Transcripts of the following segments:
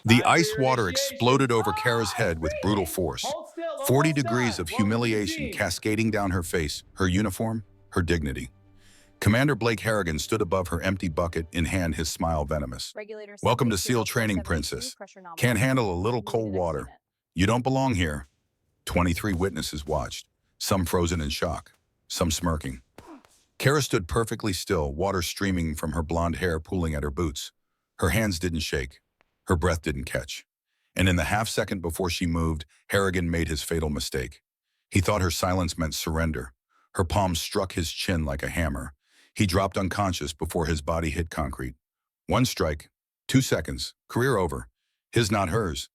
The Time for ice your water initiation. exploded over Kara's Ah, head with brutal freezing. force. Hold still 40 almost degrees done. of Welcome to the humiliation team. cascading down her face, her uniform, her dignity. Commander Blake Harrigan stood above her empty bucket, in hand, his smile venomous. Regulator Welcome Sunday to SEAL Training, 30472, Princess. pressure Can't nominal. handle a little Moving to cold next water. unit. You don't belong here. 23 witnesses watched, some frozen in shock, some smirking. Kara stood perfectly still, water streaming from her blonde hair pooling at her boots. Her hands didn't shake. Her breath didn't catch. And in the half-second before she moved, Harrigan made his fatal mistake. He thought her silence meant surrender. Her palm struck his chin like a hammer. He dropped unconscious before his body hit concrete. One strike, 2 seconds, career over. His, not hers.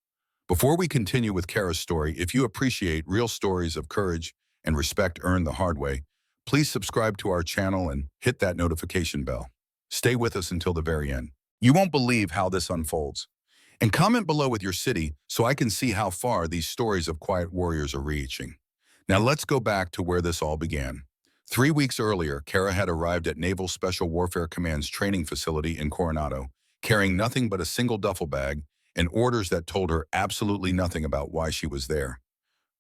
Before we continue with Kara's story, if you appreciate real stories of courage and respect earned the hard way, please subscribe to our channel and hit that notification bell. Stay with us until the very end. You won't believe how this unfolds. And comment below with your city so I can see how far these stories of quiet warriors are reaching. Now let's go back to where this all began. 3 weeks earlier, Kara had arrived at Naval Special Warfare Command's training facility in Coronado, carrying nothing but a single duffel bag and orders that told her absolutely nothing about why she was there.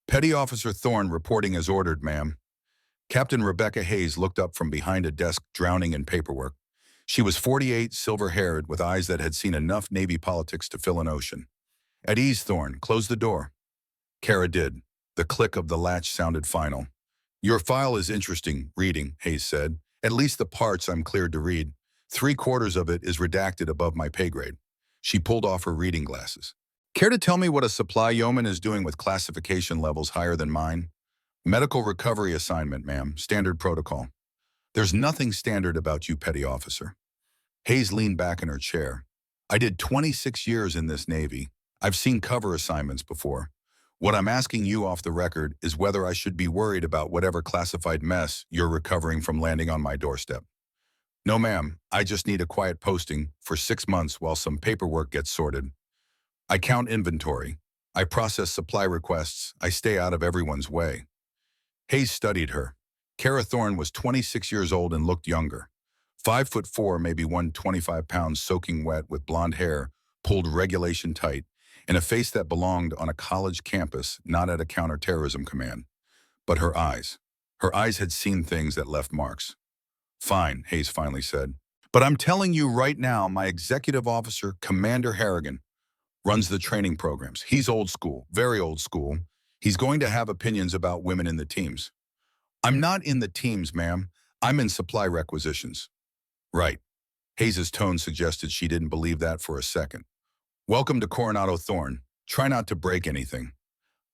Petty Officer Thorne reporting as ordered, ma'am. Captain Rebecca Hayes looked up from behind a desk, drowning in paperwork. She was 48, silver-haired, with eyes that had seen enough Navy politics to fill an ocean. At ease, Thorne. Close the door. Kara did. The click of the latch sounded final. Your file is interesting, reading, Hayes said. At least the parts I'm cleared to read. 3/4 of it is redacted above my pay grade. She pulled off her reading glasses. Care to tell me what a supply yeoman is doing with classification levels higher than mine? Medical recovery assignment, ma'am. Standard protocol. There's nothing standard about you, petty officer. Hayes leaned back in her chair. I did 26 years in this Navy. I've seen cover assignments before. What I'm asking you off the record is whether I should be worried about whatever classified mess you're recovering from landing on my doorstep. No, ma'am. I just need a quiet posting for 6 months while some paperwork gets sorted. I count inventory. I process supply requests. I stay out of everyone's way. Hayes studied her. Kara Thorne was 26 years old and looked younger. 5'4", maybe 125 pounds, soaking wet, with blonde hair, pulled regulation tight, and a face that belonged on a college campus, not at a counterterrorism command. But her eyes. Her eyes had seen things that left marks. Fine, Hayes finally said. But I'm telling you right now, my executive officer, Commander Harrigan, runs the training programs. He's old school, very old school. He's going to have opinions about women in the teams. I'm not in the teams, ma'am. I'm in supply requisitions. Right. Hayes's tone suggested she didn't believe that for a second. Welcome to Coronado, Thorne. Try not to break anything.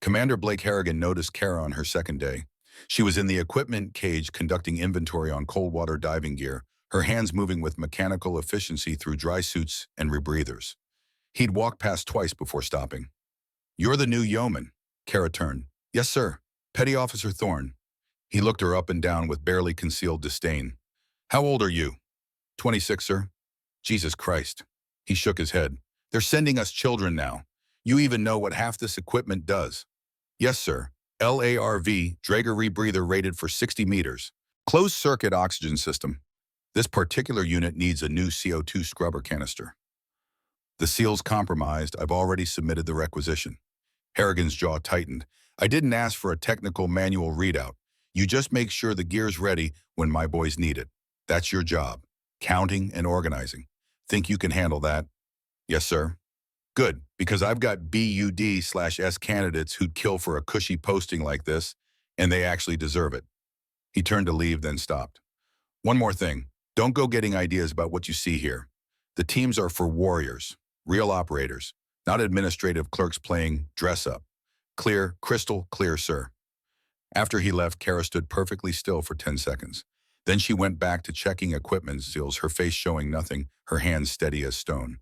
Commander Blake Harrigan noticed Kara on her second day. She was in the equipment cage conducting inventory on cold water diving gear, her hands moving with mechanical efficiency through dry suits and rebreathers. He'd walked past twice before stopping. You're the new yeoman. Kara turned. Yes, sir. Petty Officer Thorne. He looked her up and down with barely concealed disdain. How old are you? 26, sir. Jesus Christ. He shook his head. They're sending us children now. You even know what half this equipment does. Yes, sir. LARV, Draeger rebreather rated for 60 meters. Closed-circuit oxygen system. This particular unit needs a new CO2 scrubber canister. The seal's compromised. I've already submitted the requisition. Harrigan's jaw tightened. I didn't ask for a technical manual readout. You just make sure the gear's ready when my boys need it. That's your job. Counting and organizing. Think you can handle that? Yes, sir. Good, because I've got BUD/S candidates who'd kill for a cushy posting like this, and they actually deserve it. He turned to leave, then stopped. One more thing. Don't go getting ideas about what you see here. The teams are for warriors, real operators, not administrative clerks playing dress-up. Clear, crystal clear, sir. After he left, Kara stood perfectly still for 10 seconds. Then she went back to checking equipment seals, her face showing nothing, her hands steady as stone.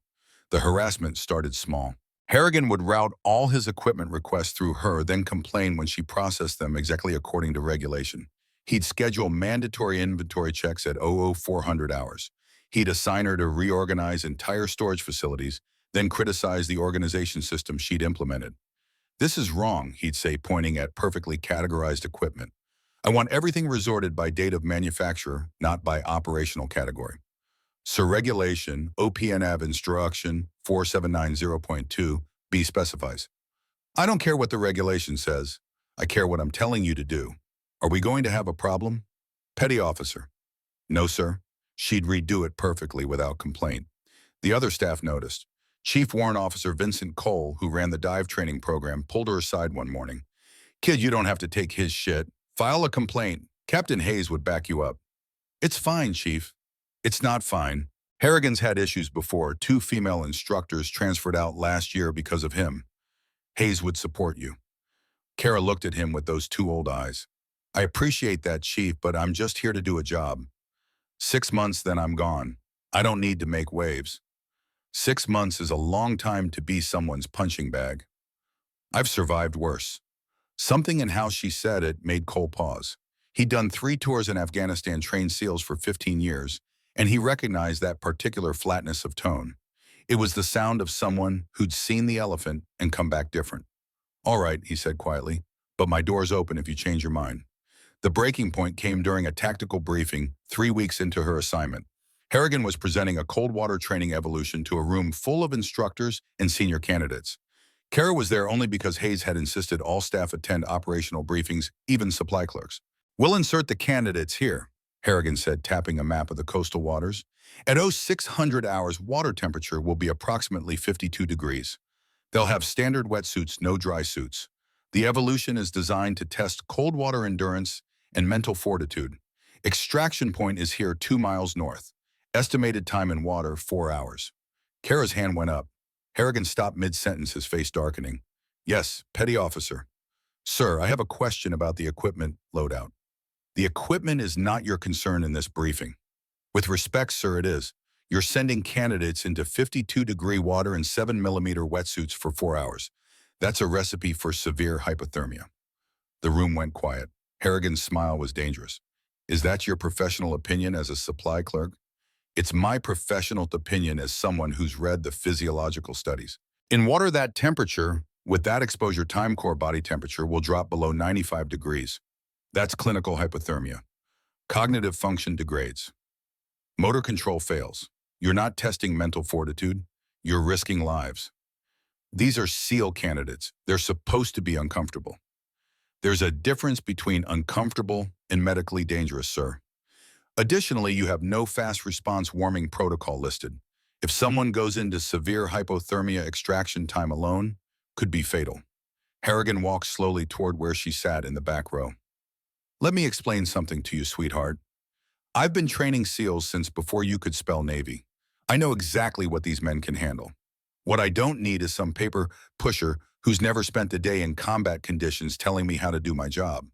The harassment started small. Harrigan would route all his equipment requests through her, then complain when she processed them exactly according to regulation. He'd schedule mandatory inventory checks at 400 hours. He'd assign her to reorganize entire storage facilities, then criticize the organization system she'd implemented. This is wrong, he'd say, pointing at perfectly categorized equipment. I want everything resorted by date of manufacturer, not by operational category. Sir, regulation OPNAV instruction 4790.2b specifies. I don't care what the regulation says. I care what I'm telling you to do. Are we going to have a problem? Petty officer. No, sir. She'd redo it perfectly without complaint. The other staff noticed. Chief Warrant Officer Vincent Cole, who ran the dive training program, pulled her aside one morning. Kid, you don't have to take his shit. File a complaint. Captain Hayes would back you up. It's fine, Chief. It's not fine. Harrigan's had issues before. 2 female instructors transferred out last year because of him. Hayes would support you. Kara looked at him with those 2 old eyes. I appreciate that, Chief, but I'm just here to do a job. 6 months, then I'm gone. I don't need to make waves. 6 months is a long time to be someone's punching bag. I've survived worse. Something in how she said it made Cole pause. He'd done 3 tours in Afghanistan, trained SEALs for 15 years, and he recognized that particular flatness of tone. It was the sound of someone who'd seen the elephant and come back different. All right, he said quietly, but my door's open if you change your mind. The breaking point came during a tactical briefing 3 weeks into her assignment. Harrigan was presenting a cold water training evolution to a room full of instructors and senior candidates. Kara was there only because Hayes had insisted all staff attend operational briefings, even supply clerks. We'll insert the candidates here, Harrigan said, tapping a map of the coastal waters. At 0600 hours, water temperature will be approximately 52 degrees. They'll have standard wetsuits, no dry suits. The evolution is designed to test cold water endurance and mental fortitude. Extraction point is here 2 miles north. Estimated time in water, 4 hours. Kara's hand went up. Harrigan stopped mid-sentence, his face darkening. Yes, petty officer. Sir, I have a question about the equipment loadout. The equipment is not your concern in this briefing. With respect, sir, it is. You're sending candidates into 52-degree water and 7mm wetsuits for 4 hours. That's a recipe for severe hypothermia. The room went quiet. Harrigan's smile was dangerous. Is that your professional opinion as a supply clerk? It's my professional opinion as someone who's read the physiological studies. In water, that temperature, with that exposure, time core body temperature will drop below 95 degrees. That's clinical hypothermia. Cognitive function degrades. Motor control fails. You're not testing mental fortitude. You're risking lives. These are SEAL candidates. They're supposed to be uncomfortable. There's a difference between uncomfortable and medically dangerous, sir. Additionally, you have no fast response warming protocol listed. If someone goes into severe hypothermia, extraction time alone could be fatal. Harrigan walked slowly toward where she sat in the back row. Let me explain something to you, sweetheart. I've been training SEALs since before you could spell Navy. I know exactly what these men can handle. What I don't need is some paper pusher who's never spent a day in combat conditions telling me how to do my job.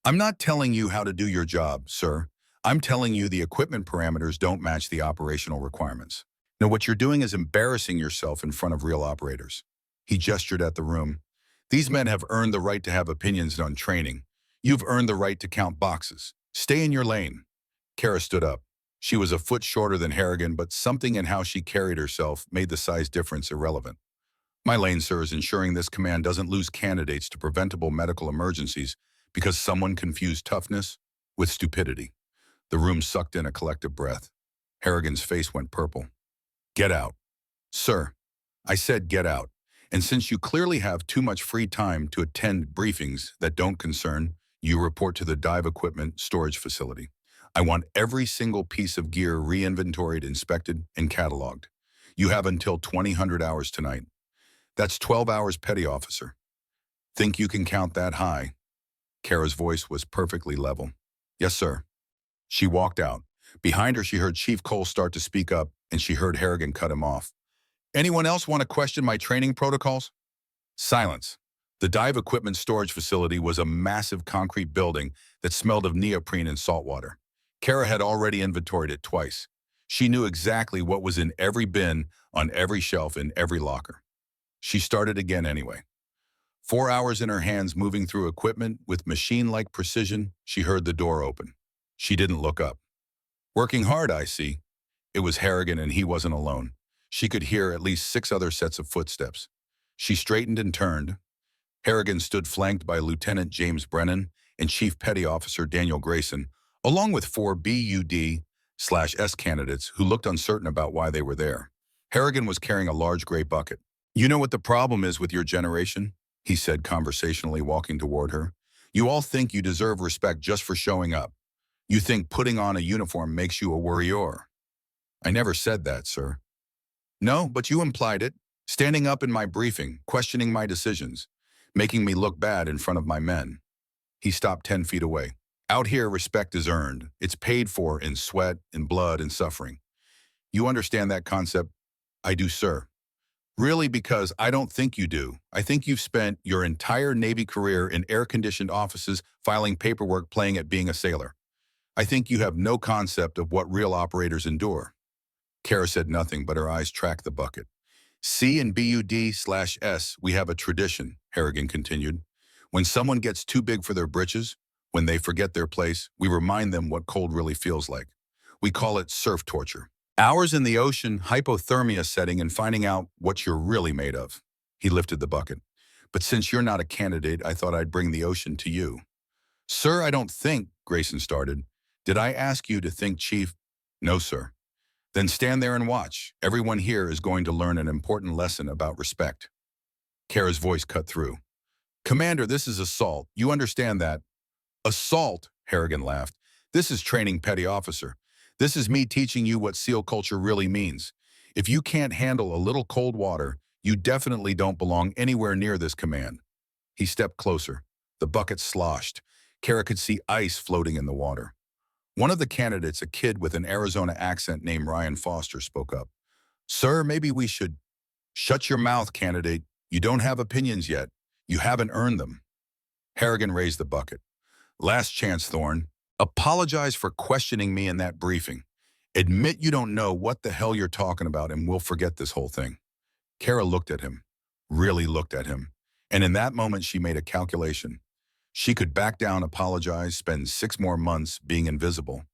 I'm not telling you how to do your job, sir. I'm telling you the equipment parameters don't match the operational requirements. Now, what you're doing is embarrassing yourself in front of real operators. He gestured at the room. These men have earned the right to have opinions on training. You've earned the right to count boxes. Stay in your lane. Kara stood up. She was a foot shorter than Harrigan, but something in how she carried herself made the size difference irrelevant. My lane, sir, is ensuring this command doesn't lose candidates to preventable medical emergencies because someone confused toughness with stupidity. The room sucked in a collective breath. Harrigan's face went purple. Get out. Sir, I said get out. And since you clearly have too much free time to attend briefings that don't concern you, report to the dive equipment storage facility. I want every single piece of gear re-inventoried, inspected, and cataloged. You have until 2000 hours tonight. That's 12 hours, petty officer. Think you can count that high? Kara's voice was perfectly level. Yes, sir. She walked out. Behind her, she heard Chief Cole start to speak up, and she heard Harrigan cut him off. Anyone else want to question my training protocols? Silence. The dive equipment storage facility was a massive concrete building that smelled of neoprene and salt water. Kara had already inventoried it twice. She knew exactly what was in every bin, on every shelf, in every locker. She started again anyway. 4 hours in her hands moving through equipment with machine-like precision, she heard the door open. She didn't look up. Working hard, I see. It was Harrigan, and he wasn't alone. She could hear at least 6 other sets of footsteps. She straightened and turned. Harrigan stood flanked by Lieutenant James Brennan and Chief Petty Officer Daniel Grayson, along with 4 BUD S candidates who looked uncertain about why they were there. Harrigan was carrying a large gray bucket. "You know what the problem is with your generation?" he said conversationally, walking toward her. "You all think you deserve respect just for showing up. You think putting on a uniform makes you a warrior." "I never said that, sir." "No, but you implied it. Standing up in my briefing, questioning my decisions, making me look bad in front of my men." He stopped 10 feet away. "Out here, respect is earned. It's paid for in sweat, in blood, and suffering. You understand that concept?" "I do, sir." "Really, because I don't think you do. I think you've spent your entire Navy career in air-conditioned offices filing paperwork playing at being a sailor. I think you have no concept of what real operators endure." Kara said nothing, but her eyes tracked the bucket. "C and BUD/S, we have a tradition," Harrigan continued. "When someone gets too big for their britches, when they forget their place, we remind them what cold really feels like. We call it surf torture. Hours in the ocean, hypothermia setting, and finding out what you're really made of." He lifted the bucket. "But since you're not a candidate, I thought I'd bring the ocean to you." "Sir, I don't think," Grayson started. "Did I ask you to think, Chief?" "No, sir." "Then stand there and watch. Everyone here is going to learn an important lesson about respect." Kara's voice cut through. "Commander, this is assault. You understand that?" "Assault?" Harrigan laughed. "This is training, petty officer. This is me teaching you what SEAL culture really means. If you can't handle a little cold water, you definitely don't belong anywhere near this command." He stepped closer. The bucket sloshed. Kara could see ice floating in the water. One of the candidates, a kid with an Arizona accent named Ryan Foster, spoke up. "Sir, maybe we should—" "Shut your mouth, candidate. You don't have opinions yet. You haven't earned them." Harrigan raised the bucket. "Last chance, Thorne. Apologize for questioning me in that briefing. Admit you don't know what the hell you're talking about and we'll forget this whole thing." Kara looked at him, really looked at him, and in that moment she made a calculation. She could back down, apologize, spend 6 more months being invisible,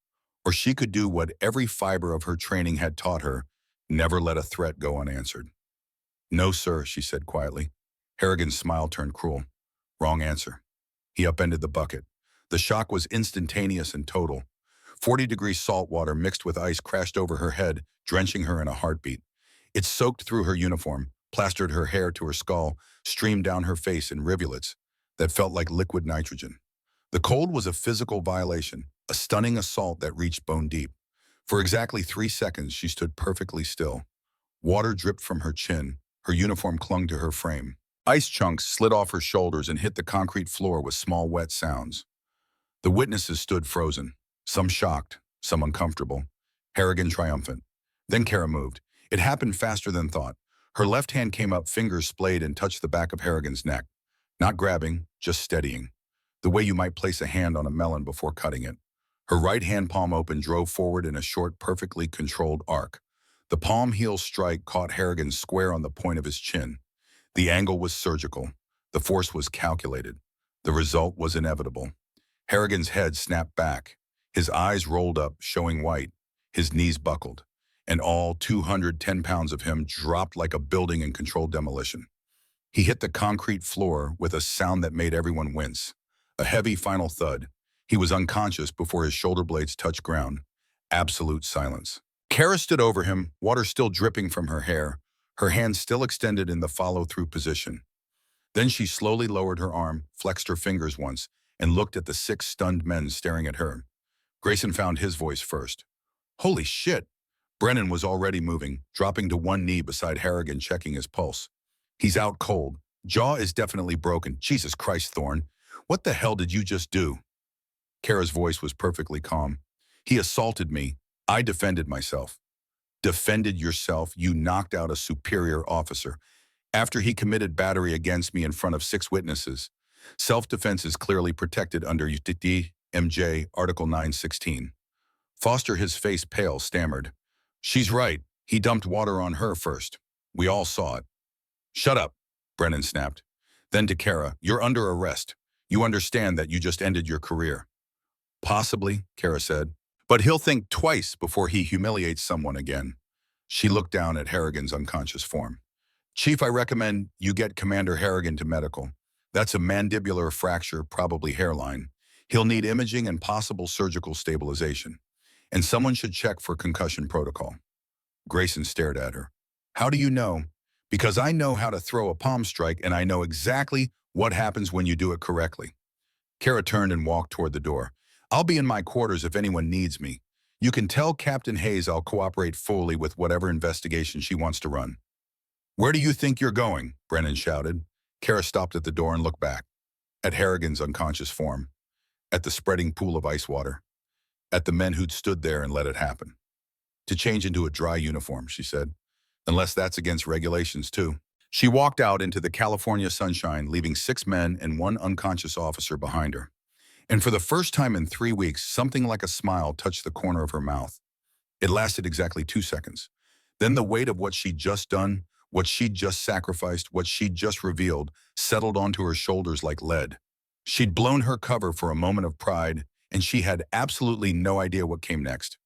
or she could do what every fiber of her training had taught her, never let a threat go unanswered. "No, sir," she said quietly. Harrigan's smile turned cruel. "Wrong answer." He upended the bucket. The shock was instantaneous and total. 40-degree salt water mixed with ice crashed over her head, drenching her in a heartbeat. It soaked through her uniform, plastered her hair to her skull, streamed down her face in rivulets that felt like liquid nitrogen. The cold was a physical violation, a stunning assault that reached bone deep. For exactly 3 seconds, she stood perfectly still. Water dripped from her chin. Her uniform clung to her frame. Ice chunks slid off her shoulders and hit the concrete floor with small wet sounds. The witnesses stood frozen, some shocked, some uncomfortable, Harrigan triumphant. Then Kara moved. It happened faster than thought. Her left hand came up, fingers splayed, and touched the back of Harrigan's neck. Not grabbing, just steadying. The way you might place a hand on a melon before cutting it. Her right hand palm open drove forward in a short, perfectly controlled arc. The palm heel strike caught Harrigan square on the point of his chin. The angle was surgical. The force was calculated. The result was inevitable. Harrigan's head snapped back. His eyes rolled up, showing white. His knees buckled. And all 210 pounds of him dropped like a building in controlled demolition. He hit the concrete floor with a sound that made everyone wince. A heavy final thud. He was unconscious before his shoulder blades touched ground. Absolute silence. Kara stood over him, water still dripping from her hair, her hand still extended in the follow-through position. Then she slowly lowered her arm, flexed her fingers once, and looked at the 6 stunned men staring at her. Grayson found his voice first. "Holy shit!" Brennan was already moving, dropping to one knee beside Harrigan, checking his pulse. "He's out cold. Jaw is definitely broken. Jesus Christ, Thorne. What the hell did you just do?" Kara's voice was perfectly calm. "He assaulted me. I defended myself." "Defended yourself? You knocked out a superior officer. After he committed battery against me in front of 6 witnesses. Self-defense is clearly protected under UTD-MJ Article 916. Foster, his face pale, stammered. "She's right. He dumped water on her first. We all saw it." "Shut up," Brennan snapped. Then to Kara, "You're under arrest. You understand that you just ended your career." "Possibly," Kara said. "But he'll think twice before he humiliates someone again." She looked down at Harrigan's unconscious form. "Chief, I recommend you get Commander Harrigan to medical. That's a mandibular fracture, probably hairline. He'll need imaging and possible surgical stabilization. and someone should check for concussion protocol. Grayson stared at her. How do you know? Because I know how to throw a palm strike and I know exactly what happens when you do it correctly. Kara turned and walked toward the door. I'll be in my quarters if anyone needs me. You can tell Captain Hayes I'll cooperate fully with whatever investigation she wants to run. Where do you think you're going? Brennan shouted. Kara stopped at the door and looked back. At Harrigan's unconscious form. At the spreading pool of ice water. At the men who'd stood there and let it happen. To change into a dry uniform, she said. Unless that's against regulations, too. She walked out into the California sunshine, leaving 6 men and 1 unconscious officer behind her. And for the first time in 3 weeks, something like a smile touched the corner of her mouth. It lasted exactly 2 seconds. Then the weight of what she'd just done, what she'd just sacrificed, what she'd just revealed, settled onto her shoulders like lead. She'd blown her cover for a moment of pride, and she had absolutely no idea what came next.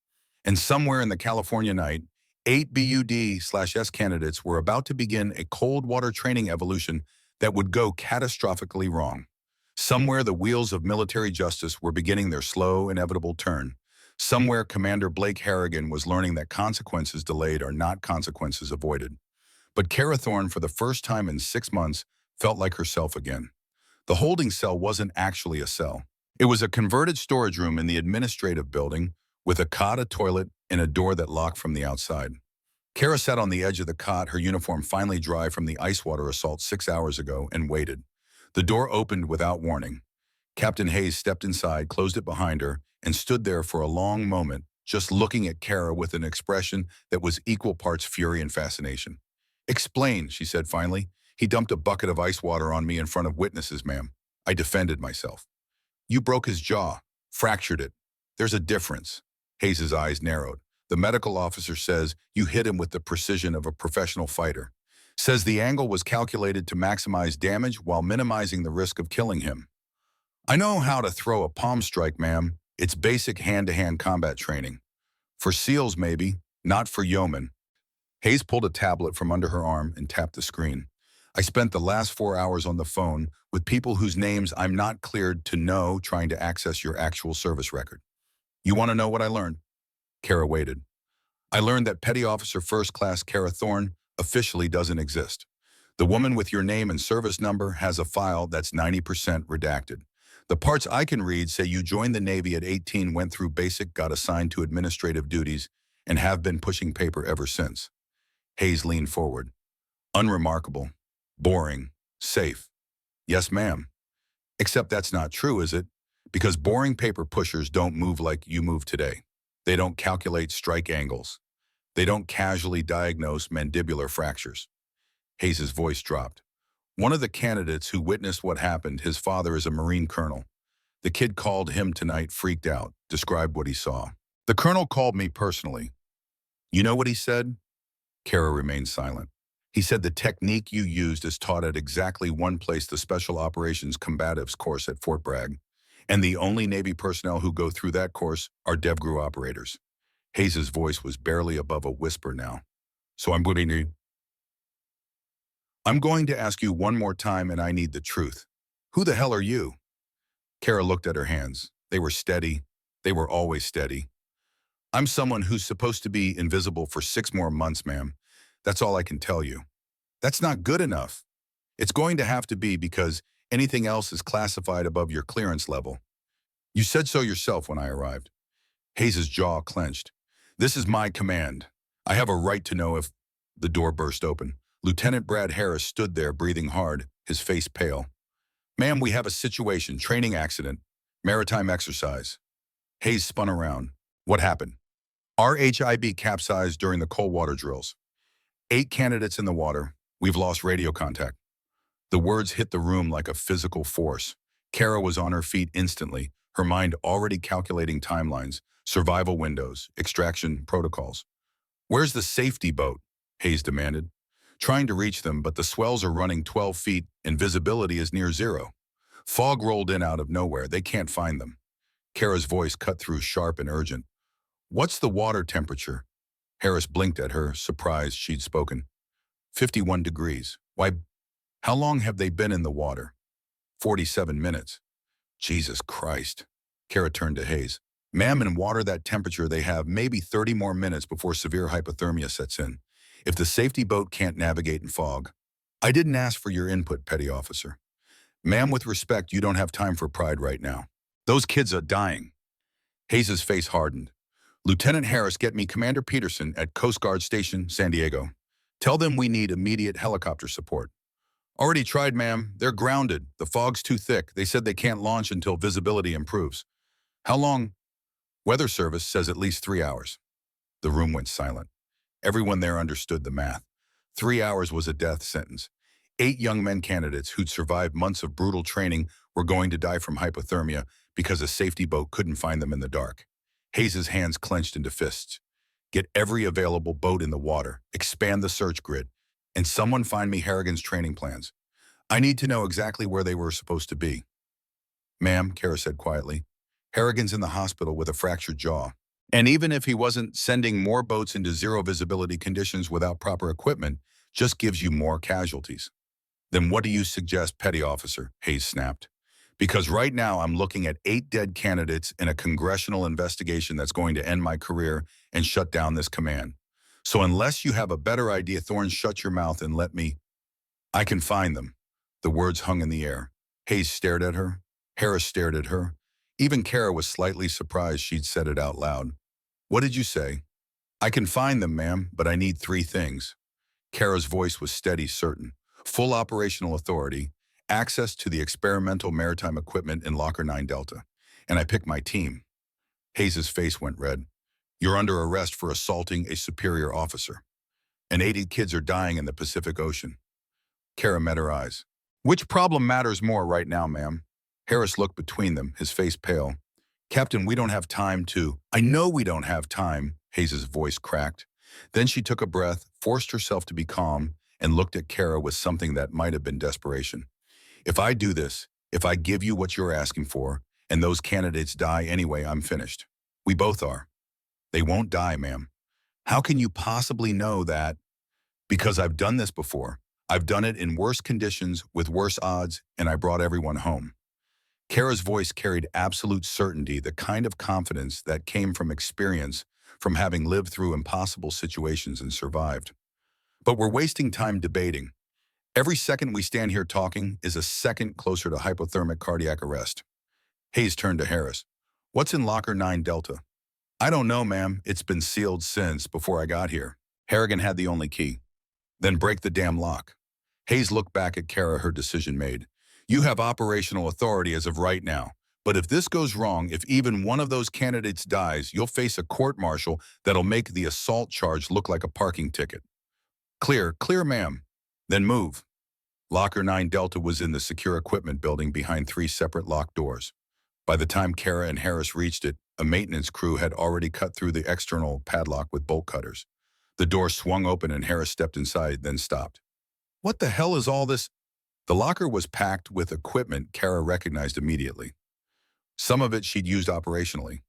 And somewhere in the California night, 8 BUD/S candidates were about to begin a cold water training evolution that would go catastrophically wrong. Somewhere the wheels of military justice were beginning their slow, inevitable turn. Somewhere Commander Blake Harrigan was learning that consequences delayed are not consequences avoided. But Kara Thorne, for the first time in 6 months, felt like herself again. The holding cell wasn't actually a cell. It was a converted storage room in the administrative building with a cot, a toilet, and a door that locked from the outside. Kara sat on the edge of the cot, her uniform finally dry from the ice water assault 6 hours ago, and waited. The door opened without warning. Captain Hayes stepped inside, closed it behind her, and stood there for a long moment, just looking at Kara with an expression that was equal parts fury and fascination. Explain, she said finally. He dumped a bucket of ice water on me in front of witnesses, ma'am. I defended myself. You broke his jaw, fractured it. There's a difference. Hayes's eyes narrowed. The medical officer says you hit him with the precision of a professional fighter. Says the angle was calculated to maximize damage while minimizing the risk of killing him. I know how to throw a palm strike, ma'am. It's basic hand-to-hand combat training. For SEALs, maybe, not for yeomen. Hayes pulled a tablet from under her arm and tapped the screen. I spent the last 4 hours on the phone with people whose names I'm not cleared to know trying to access your actual service record. You want to know what I learned? Kara waited. I learned that Petty Officer First Class Kara Thorne officially doesn't exist. The woman with your name and service number has a file that's 90% redacted. The parts I can read say you joined the Navy at 18, went through basic, got assigned to administrative duties, and have been pushing paper ever since. Hayes leaned forward. Unremarkable. Boring. Safe. Yes, ma'am. Except that's not true, is it? Because boring paper pushers don't move like you move today. They don't calculate strike angles. They don't casually diagnose mandibular fractures. Hayes's voice dropped. One of the candidates who witnessed what happened, his father is a Marine colonel. The kid called him tonight, freaked out, described what he saw. The colonel called me personally. You know what he said? Kara remained silent. He said the technique you used is taught at exactly one place, the Special Operations Combatives course at Fort Bragg. And the only Navy personnel who go through that course are DevGru operators. Hayes's voice was barely above a whisper now. So I'm going to ask you one more time, and I need the truth. Who the hell are you? Kara looked at her hands. They were steady. They were always steady. I'm someone who's supposed to be invisible for 6 more months, ma'am. That's all I can tell you. That's not good enough. It's going to have to be, because anything else is classified above your clearance level. You said so yourself when I arrived. Hayes's jaw clenched. This is my command. I have a right to know if... The door burst open. Lieutenant Brad Harris stood there, breathing hard, his face pale. Ma'am, we have a situation, training accident, maritime exercise. Hayes spun around. What happened? Our HIB capsized during the cold water drills. 8 candidates in the water. We've lost radio contact. The words hit the room like a physical force. Kara was on her feet instantly, her mind already calculating timelines, survival windows, extraction protocols. Where's the safety boat? Hayes demanded. Trying to reach them, but the swells are running 12 feet and visibility is near 0. Fog rolled in out of nowhere. They can't find them. Kara's voice cut through, sharp and urgent. What's the water temperature? Harris blinked at her, surprised she'd spoken. 51 degrees. Why, how long have they been in the water? 47 minutes. Jesus Christ. Kara turned to Hayes. Ma'am, in water that temperature they have maybe 30 more minutes before severe hypothermia sets in. If the safety boat can't navigate in fog. I didn't ask for your input, petty officer. Ma'am, with respect, you don't have time for pride right now. Those kids are dying. Hayes's face hardened. Lieutenant Harris, get me Commander Peterson at Coast Guard Station, San Diego. Tell them we need immediate helicopter support. Already tried, ma'am. They're grounded. The fog's too thick. They said they can't launch until visibility improves. How long? Weather Service says at least 3 hours. The room went silent. Everyone there understood the math. 3 hours was a death sentence. 8 young men candidates who'd survived months of brutal training were going to die from hypothermia because a safety boat couldn't find them in the dark. Hayes's hands clenched into fists. Get every available boat in the water, expand the search grid, and someone find me Harrigan's training plans. I need to know exactly where they were supposed to be. Ma'am, Kara said quietly, Harrigan's in the hospital with a fractured jaw. And even if he wasn't, sending more boats into zero visibility conditions without proper equipment just gives you more casualties. Then what do you suggest, petty officer? Hayes snapped. Because right now I'm looking at 8 dead candidates in a congressional investigation that's going to end my career and shut down this command. So unless you have a better idea, Thorne, shut your mouth and let me. I can find them. The words hung in the air. Hayes stared at her. Harris stared at her. Even Kara was slightly surprised she'd said it out loud. What did you say? I can find them, ma'am, but I need 3 things. Kara's voice was steady, certain. Full operational authority, access to the experimental maritime equipment in Locker 9 Delta. And I picked my team. Hayes's face went red. You're under arrest for assaulting a superior officer. And 80 kids are dying in the Pacific Ocean. Kara met her eyes. Which problem matters more right now, ma'am? Harris looked between them, his face pale. Captain, we don't have time to. I know we don't have time, Hayes's voice cracked. Then she took a breath, forced herself to be calm, and looked at Kara with something that might have been desperation. If I do this, if I give you what you're asking for, and those candidates die anyway, I'm finished. We both are. They won't die, ma'am. How can you possibly know that? Because I've done this before. I've done it in worse conditions with worse odds, and I brought everyone home. Kara's voice carried absolute certainty, the kind of confidence that came from experience, from having lived through impossible situations and survived. But we're wasting time debating. Every second we stand here talking is a second closer to hypothermic cardiac arrest. Hayes turned to Harris. What's in Locker 9 Delta? I don't know, ma'am. It's been sealed since before I got here. Harrigan had the only key. Then break the damn lock. Hayes looked back at Kara, her decision made. You have operational authority as of right now. But if this goes wrong, if even one of those candidates dies, you'll face a court-martial that'll make the assault charge look like a parking ticket. Clear, ma'am. Then move. Locker 9 Delta was in the secure equipment building behind 3 separate locked doors. By the time Kara and Harris reached it, a maintenance crew had already cut through the external padlock with bolt cutters. The door swung open and Harris stepped inside, then stopped. What the hell is all this? The locker was packed with equipment Kara recognized immediately. Some of it she'd used operationally.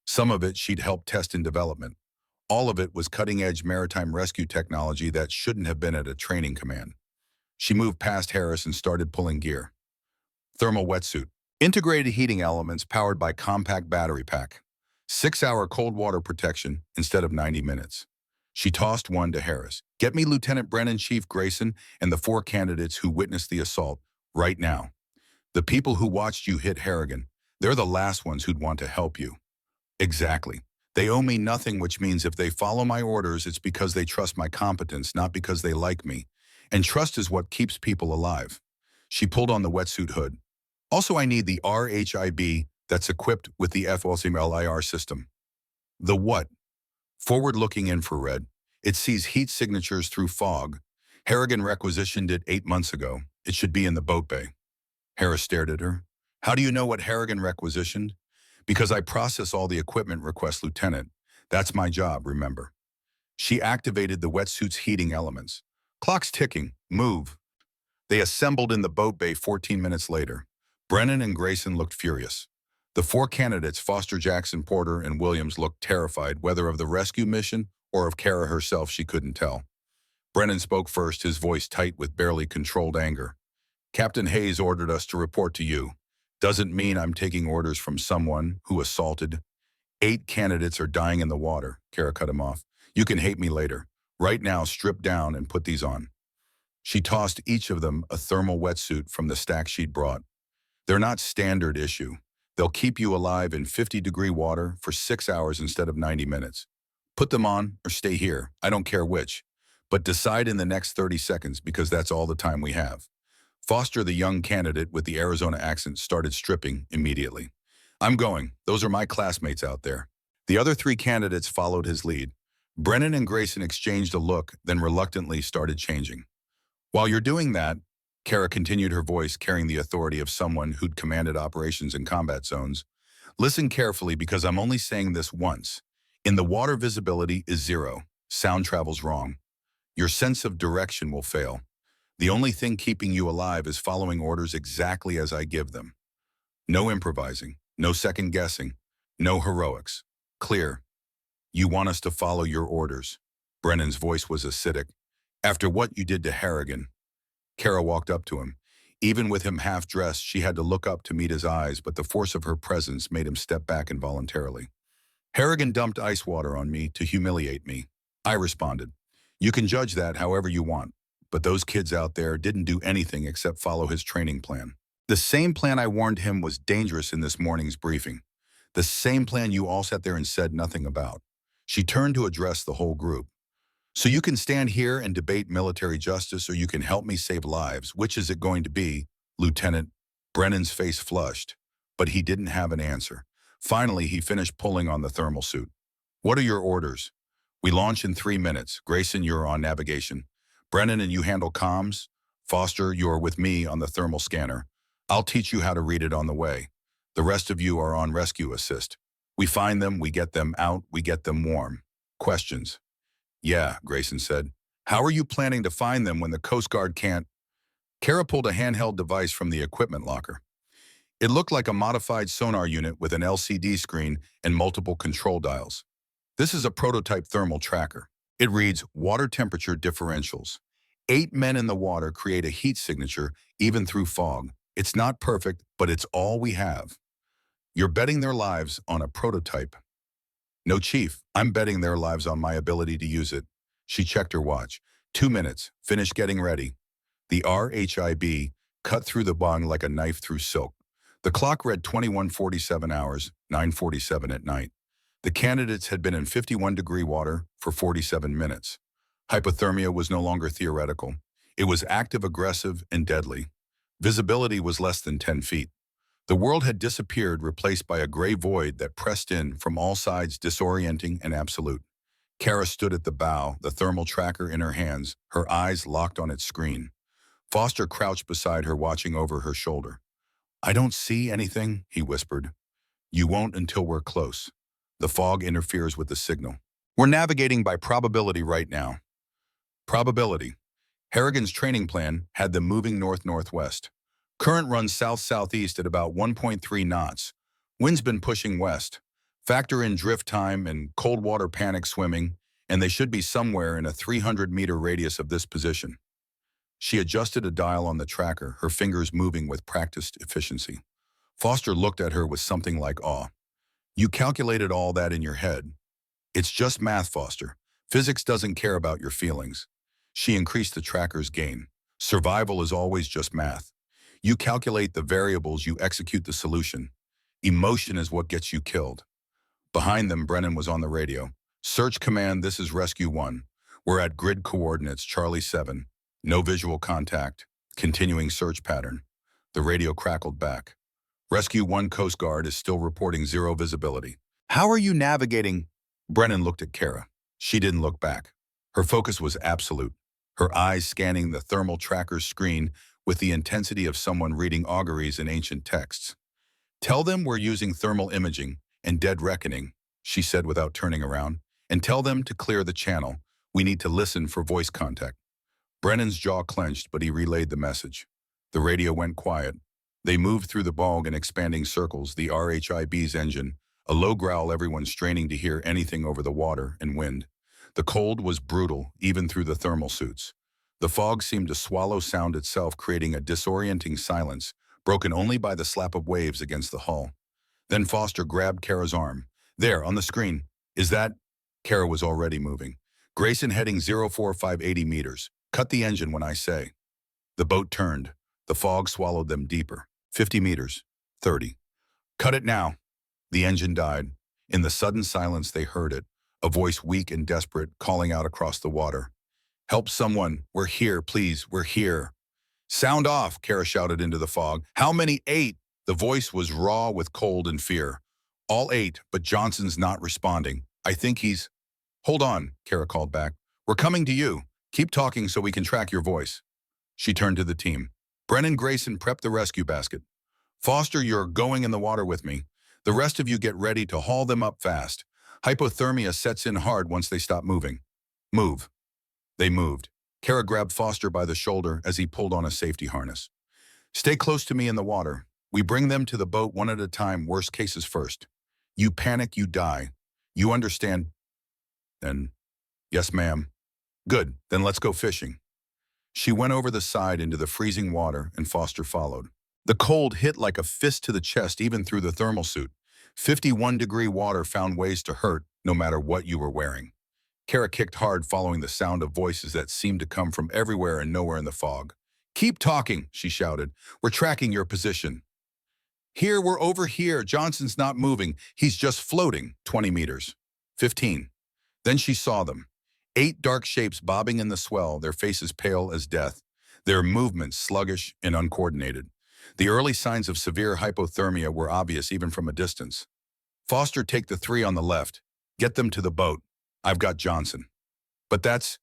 Some of it she'd helped test in development. All of it was cutting-edge maritime rescue technology that shouldn't have been at a training command. She moved past Harris and started pulling gear. Thermal wetsuit. Integrated heating elements powered by compact battery pack. 6-hour cold water protection instead of 90 minutes. She tossed one to Harris. Get me Lieutenant Brennan, Chief Grayson, and the 4 candidates who witnessed the assault right now. The people who watched you hit Harrigan, they're the last ones who'd want to help you. Exactly. They owe me nothing, which means if they follow my orders, it's because they trust my competence, not because they like me. And trust is what keeps people alive. She pulled on the wetsuit hood. Also, I need the RHIB that's equipped with the FOSMLIR system. The what? Forward-looking infrared. It sees heat signatures through fog. Harrigan requisitioned it 8 months ago. It should be in the boat bay. Harris stared at her. How do you know what Harrigan requisitioned? Because I process all the equipment requests, Lieutenant. That's my job, remember. She activated the wetsuit's heating elements. Clock's ticking. Move. They assembled in the boat bay 14 minutes later. Brennan and Grayson looked furious. The 4 candidates, Foster, Jackson, Porter, and Williams, looked terrified, whether of the rescue mission or of Kara herself, she couldn't tell. Brennan spoke first, his voice tight with barely controlled anger. Captain Hayes ordered us to report to you. Doesn't mean I'm taking orders from someone who assaulted. 8 candidates are dying in the water, Kara cut him off. You can hate me later. Right now, strip down and put these on. She tossed each of them a thermal wetsuit from the stack she'd brought. They're not standard issue. They'll keep you alive in 50-degree water for 6 hours instead of 90 minutes. Put them on or stay here. I don't care which. But decide in the next 30 seconds because that's all the time we have. Foster, the young candidate with the Arizona accent, started stripping immediately. I'm going. Those are my classmates out there. The other 3 candidates followed his lead. Brennan and Grayson exchanged a look, then reluctantly started changing. While you're doing that, Kara continued, her voice carrying the authority of someone who'd commanded operations in combat zones. Listen carefully because I'm only saying this once. In the water, visibility is 0. Sound travels wrong. Your sense of direction will fail. The only thing keeping you alive is following orders exactly as I give them. No improvising, no second guessing, no heroics. Clear. You want us to follow your orders. Brennan's voice was acidic. After what you did to Harrigan. Kara walked up to him. Even with him half-dressed, she had to look up to meet his eyes, but the force of her presence made him step back involuntarily. Harrigan dumped ice water on me to humiliate me. I responded. You can judge that however you want. But those kids out there didn't do anything except follow his training plan. The same plan I warned him was dangerous in this morning's briefing. The same plan you all sat there and said nothing about. She turned to address the whole group. So you can stand here and debate military justice, or you can help me save lives. Which is it going to be, Lieutenant? Brennan's face flushed, but he didn't have an answer. Finally, he finished pulling on the thermal suit. What are your orders? We launch in 3 minutes. Grayson, you're on navigation. Brennan and you handle comms. Foster, you're with me on the thermal scanner. I'll teach you how to read it on the way. The rest of you are on rescue assist. We find them, we get them out, we get them warm. Questions? Yeah, Grayson said. How are you planning to find them when the Coast Guard can't? Kara pulled a handheld device from the equipment locker. It looked like a modified sonar unit with an LCD screen and multiple control dials. This is a prototype thermal tracker. It reads water temperature differentials. 8 men in the water create a heat signature even through fog. It's not perfect, but it's all we have. You're betting their lives on a prototype. No, Chief, I'm betting their lives on my ability to use it. She checked her watch. 2 minutes. Finish getting ready. The RHIB cut through the bong like a knife through silk. The clock read 21:47 hours, 9:47 at night. The candidates had been in 51-degree water for 47 minutes. Hypothermia was no longer theoretical. It was active, aggressive, and deadly. Visibility was less than 10 feet. The world had disappeared, replaced by a gray void that pressed in from all sides, disorienting and absolute. Kara stood at the bow, the thermal tracker in her hands, her eyes locked on its screen. Foster crouched beside her, watching over her shoulder. I don't see anything, he whispered. You won't until we're close. The fog interferes with the signal. We're navigating by probability right now. Probability. Harrigan's training plan had them moving north-northwest. Current runs south-southeast at about 1.3 knots. Wind's been pushing west. Factor in drift time and cold water panic swimming, and they should be somewhere in a 300-meter radius of this position. She adjusted a dial on the tracker, her fingers moving with practiced efficiency. Foster looked at her with something like awe. You calculated all that in your head. It's just math, Foster. Physics doesn't care about your feelings. She increased the tracker's gain. Survival is always just math. You calculate the variables, you execute the solution. Emotion is what gets you killed. Behind them, Brennan was on the radio. Search command, this is Rescue 1. We're at grid coordinates, Charlie 7. No visual contact. Continuing search pattern. The radio crackled back. Rescue 1 Coast Guard is still reporting 0 visibility. How are you navigating? Brennan looked at Kara. She didn't look back. Her focus was absolute. Her eyes scanning the thermal tracker's screen with the intensity of someone reading auguries in ancient texts. Tell them we're using thermal imaging and dead reckoning, she said without turning around, and tell them to clear the channel. We need to listen for voice contact. Brennan's jaw clenched, but he relayed the message. The radio went quiet. They moved through the bog in expanding circles, the RHIB's engine, a low growl, everyone straining to hear anything over the water and wind. The cold was brutal, even through the thermal suits. The fog seemed to swallow sound itself, creating a disorienting silence, broken only by the slap of waves against the hull. Then Foster grabbed Kara's arm. There, on the screen. Is that? Kara was already moving. Grayson heading 04580 meters. Cut the engine when I say. The boat turned. The fog swallowed them deeper. 50 meters. 30. Cut it now. The engine died. In the sudden silence they heard it, a voice weak and desperate calling out across the water. Help someone. We're here, please. We're here. Sound off, Kara shouted into the fog. How many? 8. The voice was raw with cold and fear. All 8, but Johnson's not responding. I think he's... Hold on, Kara called back. We're coming to you. Keep talking so we can track your voice. She turned to the team. Brennan, Grayson, prep the rescue basket. Foster, you're going in the water with me. The rest of you get ready to haul them up fast. Hypothermia sets in hard once they stop moving. Move. They moved. Kara grabbed Foster by the shoulder as he pulled on a safety harness. Stay close to me in the water. We bring them to the boat one at a time, worst cases first. You panic, you die. You understand? Then, yes, ma'am. Good, then let's go fishing. She went over the side into the freezing water and Foster followed. The cold hit like a fist to the chest even through the thermal suit. 51-degree water found ways to hurt no matter what you were wearing. Kara kicked hard following the sound of voices that seemed to come from everywhere and nowhere in the fog. Keep talking, she shouted. We're tracking your position. Here, we're over here. Johnson's not moving. He's just floating. 20 meters. 15. Then she saw them. 8 dark shapes bobbing in the swell, their faces pale as death, their movements sluggish and uncoordinated. The early signs of severe hypothermia were obvious even from a distance. Foster, take the 3 on the left. Get them to the boat. I've got Johnson. But that's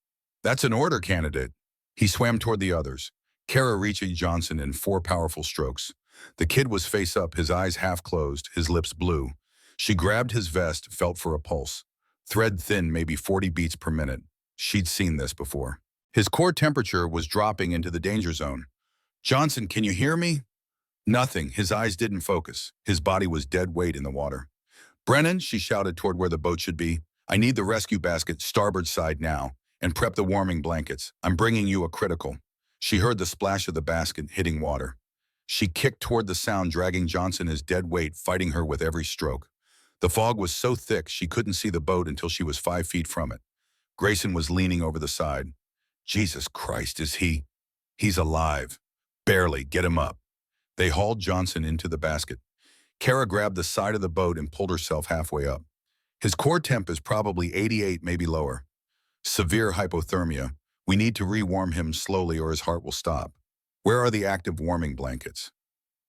an order, candidate. He swam toward the others. Kara reached Johnson in 4 powerful strokes. The kid was face up, his eyes half closed, his lips blue. She grabbed his vest, felt for a pulse. Thread thin, maybe 40 beats per minute. She'd seen this before. His core temperature was dropping into the danger zone. Johnson, can you hear me? Nothing. His eyes didn't focus. His body was dead weight in the water. Brennan, she shouted toward where the boat should be. I need the rescue basket starboard side now, and prep the warming blankets. I'm bringing you a critical. She heard the splash of the basket hitting water. She kicked toward the sound, dragging Johnson, his dead weight, fighting her with every stroke. The fog was so thick she couldn't see the boat until she was 5 feet from it. Grayson was leaning over the side. Jesus Christ, is he? He's alive. Barely. Get him up. They hauled Johnson into the basket. Kara grabbed the side of the boat and pulled herself halfway up. His core temp is probably 88, maybe lower. Severe hypothermia. We need to rewarm him slowly or his heart will stop. Where are the active warming blankets?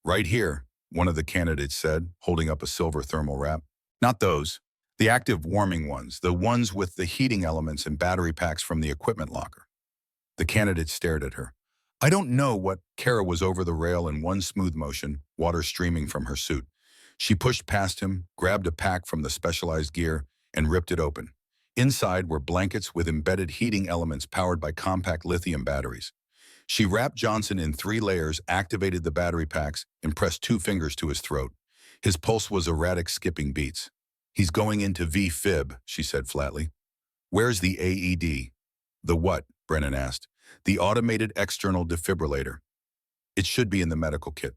Right here, one of the candidates said, holding up a silver thermal wrap. Not those. The active warming ones, the ones with the heating elements and battery packs from the equipment locker. The candidate stared at her. I don't know what. Kara was over the rail in one smooth motion, water streaming from her suit. She pushed past him, grabbed a pack from the specialized gear, and ripped it open. Inside were blankets with embedded heating elements powered by compact lithium batteries. She wrapped Johnson in 3 layers, activated the battery packs, and pressed 2 fingers to his throat. His pulse was erratic, skipping beats. He's going into V-fib, she said flatly. Where's the AED? The what? Brennan asked. The automated external defibrillator. It should be in the medical kit.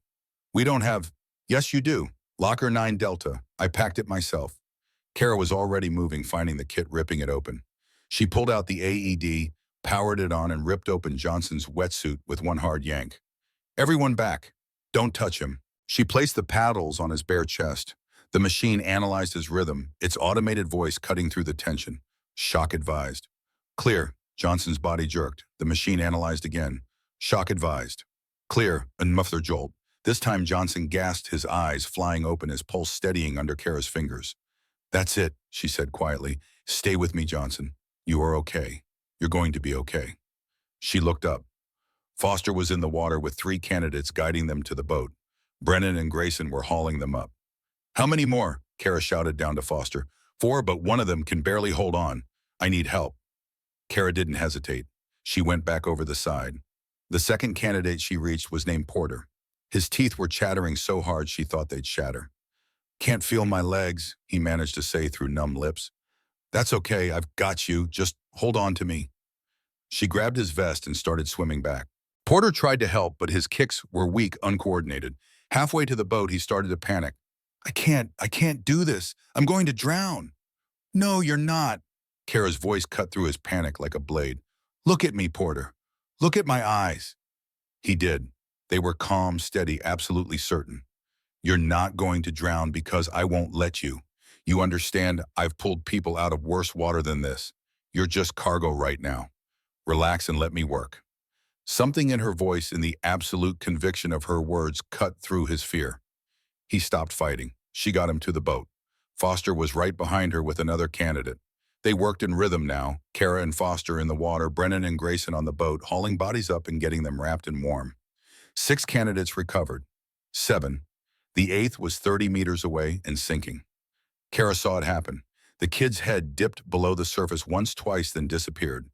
We don't have... Yes, you do. Locker 9 Delta. I packed it myself. Kara was already moving, finding the kit, ripping it open. She pulled out the AED, powered it on, and ripped open Johnson's wetsuit with one hard yank. Everyone back. Don't touch him. She placed the paddles on his bare chest. The machine analyzed his rhythm, its automated voice cutting through the tension. Shock advised. Clear. Johnson's body jerked. The machine analyzed again. Shock advised. Clear. A muffler jolt. This time Johnson gasped, his eyes flying open, his pulse steadying under Kara's fingers. That's it, she said quietly. Stay with me, Johnson. You are okay. You're going to be okay. She looked up. Foster was in the water with 3 candidates guiding them to the boat. Brennan and Grayson were hauling them up. How many more? Kara shouted down to Foster. 4, but one of them can barely hold on. I need help. Kara didn't hesitate. She went back over the side. The second candidate she reached was named Porter. His teeth were chattering so hard she thought they'd shatter. Can't feel my legs, he managed to say through numb lips. That's okay, I've got you. Just hold on to me. She grabbed his vest and started swimming back. Porter tried to help, but his kicks were weak, uncoordinated. Halfway to the boat, he started to panic. I can't do this. I'm going to drown. No, you're not. Kara's voice cut through his panic like a blade. Look at me, Porter. Look at my eyes. He did. They were calm, steady, absolutely certain. You're not going to drown because I won't let you. You understand, I've pulled people out of worse water than this. You're just cargo right now. Relax and let me work. Something in her voice and the absolute conviction of her words cut through his fear. He stopped fighting. She got him to the boat. Foster was right behind her with another candidate. They worked in rhythm now, Kara and Foster in the water, Brennan and Grayson on the boat, hauling bodies up and getting them wrapped and warm. 6 candidates recovered. 7. The 8th was 30 meters away and sinking. Kara saw it happen. The kid's head dipped below the surface once, twice, then disappeared.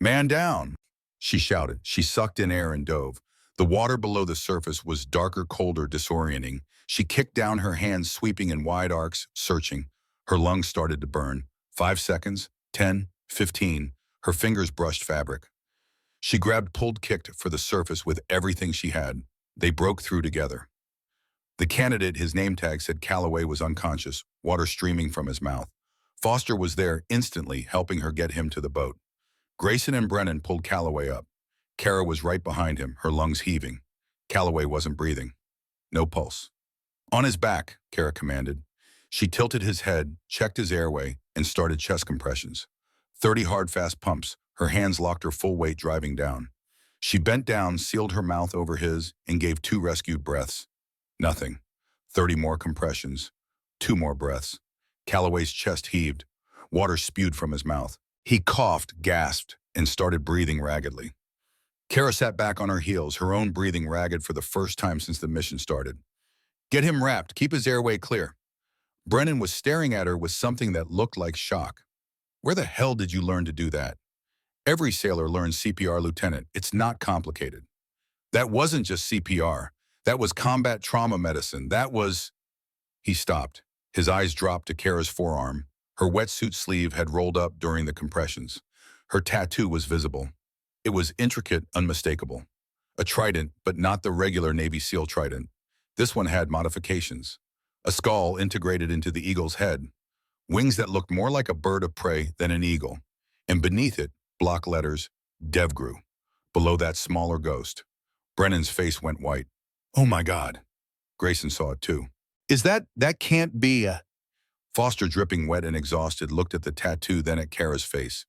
Man down, she shouted. She sucked in air and dove. The water below the surface was darker, colder, disorienting. She kicked down, her hands sweeping in wide arcs, searching. Her lungs started to burn. 5 seconds, 10, 15. Her fingers brushed fabric. She grabbed, pulled, kicked for the surface with everything she had. They broke through together. The candidate, his name tag said Calloway, was unconscious, water streaming from his mouth. Foster was there instantly, helping her get him to the boat. Grayson and Brennan pulled Calloway up. Kara was right behind him, her lungs heaving. Calloway wasn't breathing. No pulse. On his back, Kara commanded. She tilted his head, checked his airway, and started chest compressions. 30 hard, fast pumps. Her hands locked her full weight, driving down. She bent down, sealed her mouth over his, and gave 2 rescued breaths. Nothing. 30 more compressions. 2 more breaths. Calloway's chest heaved. Water spewed from his mouth. He coughed, gasped, and started breathing raggedly. Kara sat back on her heels, her own breathing ragged for the first time since the mission started. Get him wrapped. Keep his airway clear. Brennan was staring at her with something that looked like shock. Where the hell did you learn to do that? Every sailor learns CPR, Lieutenant. It's not complicated. That wasn't just CPR. That was combat trauma medicine. That was... He stopped. His eyes dropped to Kara's forearm. Her wetsuit sleeve had rolled up during the compressions. Her tattoo was visible. It was intricate, unmistakable. A trident, but not the regular Navy SEAL trident. This one had modifications. A skull integrated into the eagle's head. Wings that looked more like a bird of prey than an eagle. And beneath it, block letters, DevGru. Below that, smaller ghost. Brennan's face went white. Oh my God. Grayson saw it too. That can't be a... Foster, dripping wet and exhausted, looked at the tattoo, then at Kara's face.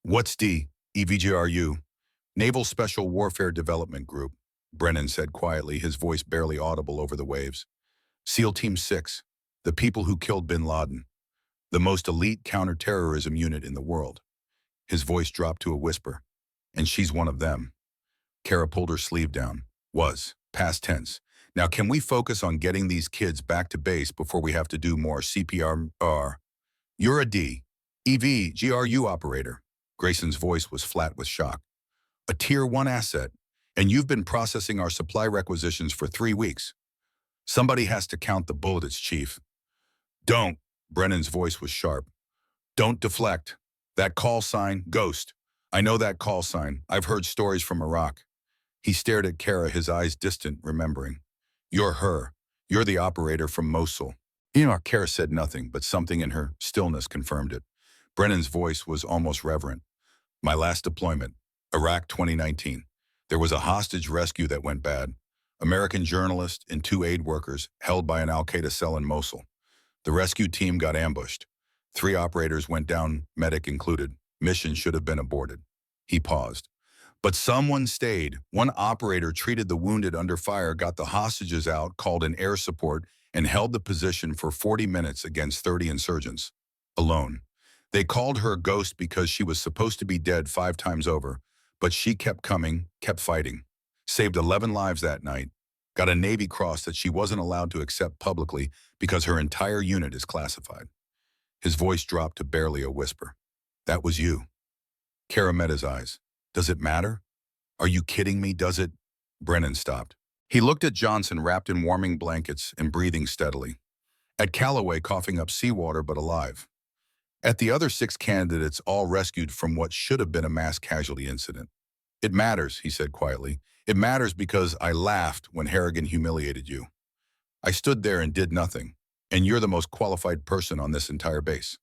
What's EVGRU? Naval Special Warfare Development Group, Brennan said quietly, his voice barely audible over the waves. SEAL Team 6, the people who killed bin Laden. The most elite counterterrorism unit in the world. His voice dropped to a whisper. And she's one of them. Kara pulled her sleeve down. Was. Past tense. Now can we focus on getting these kids back to base before we have to do more CPR? You're a EVGRU operator. Grayson's voice was flat with shock. A Tier 1 asset, and you've been processing our supply requisitions for 3 weeks. Somebody has to count the bullets, Chief. Don't. Brennan's voice was sharp. Don't deflect. That call sign, Ghost. I know that call sign. I've heard stories from Iraq. He stared at Kara, his eyes distant, remembering. You're her. You're the operator from Mosul. Kara said nothing, but something in her stillness confirmed it. Brennan's voice was almost reverent. My last deployment, Iraq 2019. There was a hostage rescue that went bad. American journalist and 2 aid workers held by an Al-Qaeda cell in Mosul. The rescue team got ambushed. 3 operators went down, medic included. Mission should have been aborted. He paused. But someone stayed. One operator treated the wounded under fire, got the hostages out, called in air support, and held the position for 40 minutes against 30 insurgents. Alone. They called her Ghost because she was supposed to be dead 5 times over, but she kept coming, kept fighting. Saved 11 lives that night. Got a Navy Cross that she wasn't allowed to accept publicly because her entire unit is classified. His voice dropped to barely a whisper. That was you. Kara met his eyes. Does it matter? Are you kidding me? Does it? Brennan stopped. He looked at Johnson, wrapped in warming blankets and breathing steadily. At Calloway, coughing up seawater but alive. At the other 6 candidates, all rescued from what should have been a mass casualty incident. It matters, he said quietly. It matters because I laughed when Harrigan humiliated you. I stood there and did nothing. And you're the most qualified person on this entire base.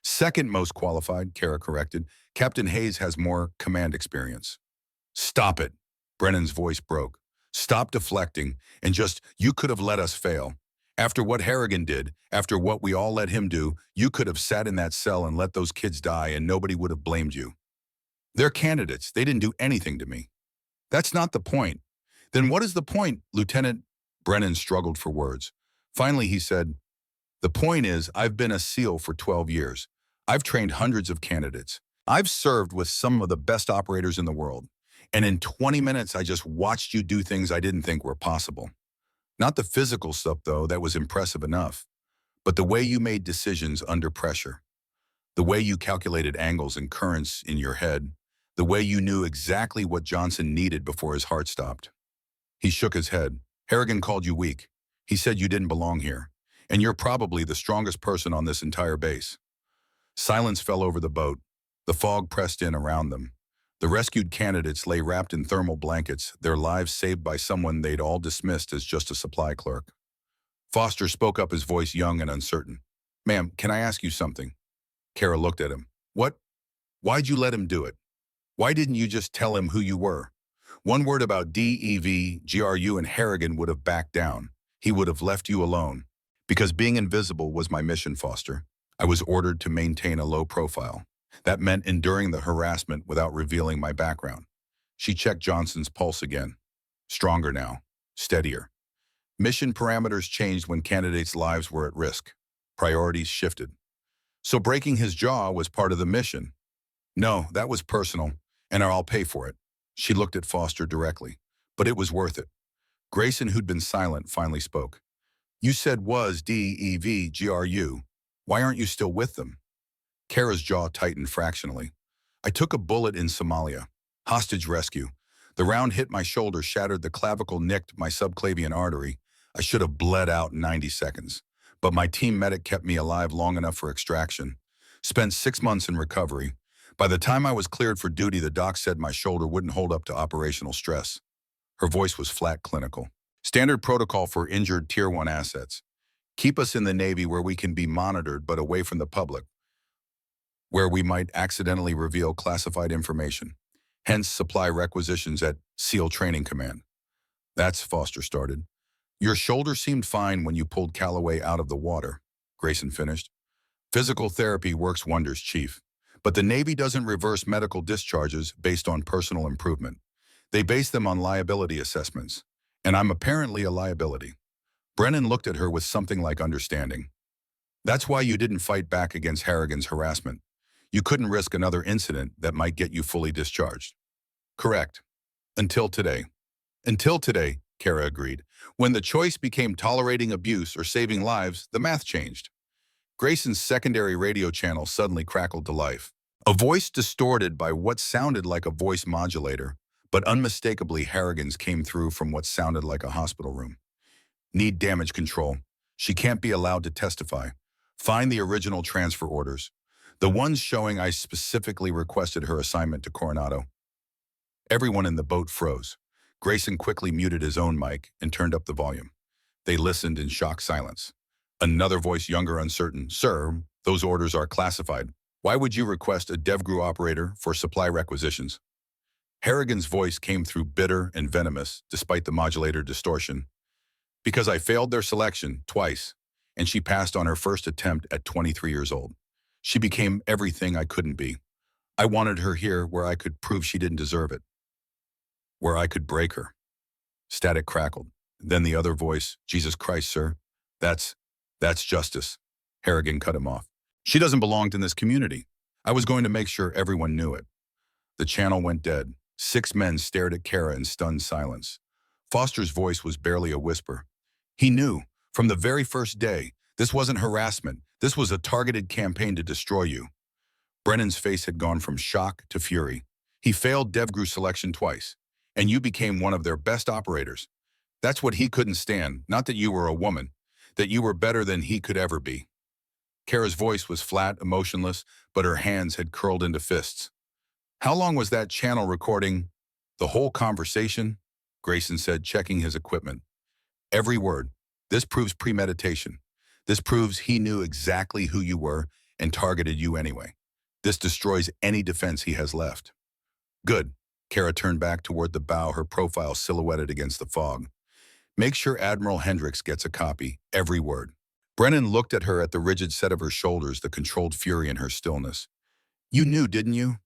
Second most qualified, Kara corrected. Captain Hayes has more command experience. Stop it. Brennan's voice broke. Stop deflecting and just, you could have let us fail. After what Harrigan did, after what we all let him do, you could have sat in that cell and let those kids die and nobody would have blamed you. They're candidates. They didn't do anything to me. That's not the point. Then what is the point, Lieutenant? Brennan struggled for words. Finally, he said, the point is, I've been a SEAL for 12 years. I've trained hundreds of candidates. I've served with some of the best operators in the world. And in 20 minutes, I just watched you do things I didn't think were possible. Not the physical stuff, though, that was impressive enough, but the way you made decisions under pressure, the way you calculated angles and currents in your head, the way you knew exactly what Johnson needed before his heart stopped. He shook his head. Harrigan called you weak. He said you didn't belong here, and you're probably the strongest person on this entire base. Silence fell over the boat. The fog pressed in around them. The rescued candidates lay wrapped in thermal blankets, their lives saved by someone they'd all dismissed as just a supply clerk. Foster spoke up, his voice young and uncertain. Ma'am, can I ask you something? Kara looked at him. What? Why'd you let him do it? Why didn't you just tell him who you were? One word about DEV, GRU, and Harrigan would have backed down. He would have left you alone. Because being invisible was my mission, Foster. I was ordered to maintain a low profile. That meant enduring the harassment without revealing my background. She checked Johnson's pulse again. Stronger now. Steadier. Mission parameters changed when candidates' lives were at risk. Priorities shifted. So breaking his jaw was part of the mission. No, that was personal, and I'll pay for it. She looked at Foster directly. But it was worth it. Grayson, who'd been silent, finally spoke. You said was DEV, GRU. Why aren't you still with them? Kara's jaw tightened fractionally. I took a bullet in Somalia. Hostage rescue. The round hit my shoulder, shattered the clavicle, nicked my subclavian artery. I should have bled out in 90 seconds. But my team medic kept me alive long enough for extraction. Spent 6 months in recovery. By the time I was cleared for duty, the doc said my shoulder wouldn't hold up to operational stress. Her voice was flat, clinical. Standard protocol for injured Tier 1 assets. Keep us in the Navy where we can be monitored but away from the public, where we might accidentally reveal classified information. Hence, supply requisitions at SEAL Training Command. That's, Foster started. Your shoulder seemed fine when you pulled Calloway out of the water, Grayson finished. Physical therapy works wonders, Chief. But the Navy doesn't reverse medical discharges based on personal improvement. They base them on liability assessments. And I'm apparently a liability. Brennan looked at her with something like understanding. That's why you didn't fight back against Harrigan's harassment. You couldn't risk another incident that might get you fully discharged. Correct. Until today. Until today, Kara agreed. When the choice became tolerating abuse or saving lives, the math changed. Grayson's secondary radio channel suddenly crackled to life. A voice distorted by what sounded like a voice modulator, but unmistakably Harrigan's came through from what sounded like a hospital room. Need damage control. She can't be allowed to testify. Find the original transfer orders. The ones showing I specifically requested her assignment to Coronado. Everyone in the boat froze. Grayson quickly muted his own mic and turned up the volume. They listened in shocked silence. Another voice, younger, uncertain. Sir, those orders are classified. Why would you request a DevGru operator for supply requisitions? Harrigan's voice came through bitter and venomous, despite the modulator distortion. Because I failed their selection twice, and she passed on her first attempt at 23 years old. She became everything I couldn't be. I wanted her here where I could prove she didn't deserve it. Where I could break her. Static crackled. Then the other voice, Jesus Christ, sir. That's justice. Harrigan cut him off. She doesn't belong in this community. I was going to make sure everyone knew it. The channel went dead. 6 men stared at Kara in stunned silence. Foster's voice was barely a whisper. He knew, from the very first day, this wasn't harassment. This was a targeted campaign to destroy you. Brennan's face had gone from shock to fury. He failed DevGru selection twice, and you became one of their best operators. That's what he couldn't stand, not that you were a woman, that you were better than he could ever be. Kara's voice was flat, emotionless, but her hands had curled into fists. How long was that channel recording? The whole conversation? Grayson said, checking his equipment. Every word. This proves premeditation. This proves he knew exactly who you were and targeted you anyway. This destroys any defense he has left. Good. Kara turned back toward the bow, her profile silhouetted against the fog. Make sure Admiral Hendricks gets a copy, every word. Brennan looked at her, at the rigid set of her shoulders, the controlled fury in her stillness. You knew, didn't you?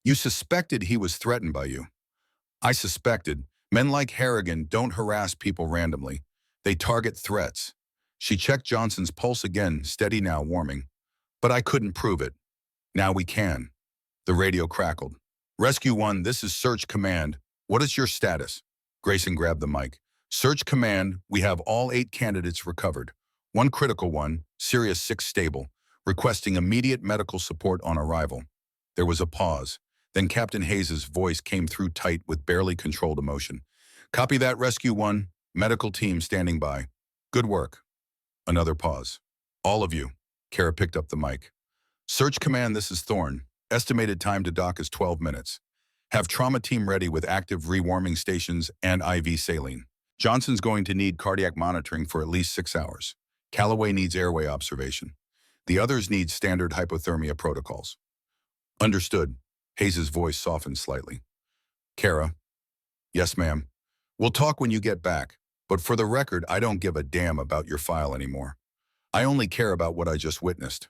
You suspected he was threatened by you. I suspected. Men like Harrigan don't harass people randomly. They target threats. She checked Johnson's pulse again, steady now, warming. But I couldn't prove it. Now we can. The radio crackled. Rescue 1, this is Search Command. What is your status? Grayson grabbed the mic. Search Command, we have all 8 candidates recovered. One critical one, Sirius 6 stable, requesting immediate medical support on arrival. There was a pause. Then Captain Hayes' voice came through tight with barely controlled emotion. Copy that, Rescue 1. Medical team standing by. Good work. Another pause. All of you. Kara picked up the mic. Search Command, this is Thorne. Estimated time to dock is 12 minutes. Have trauma team ready with active rewarming stations and IV saline. Johnson's going to need cardiac monitoring for at least 6 hours. Calloway needs airway observation. The others need standard hypothermia protocols. Understood. Hayes' voice softened slightly. Kara. Yes, ma'am. We'll talk when you get back, but for the record, I don't give a damn about your file anymore. I only care about what I just witnessed.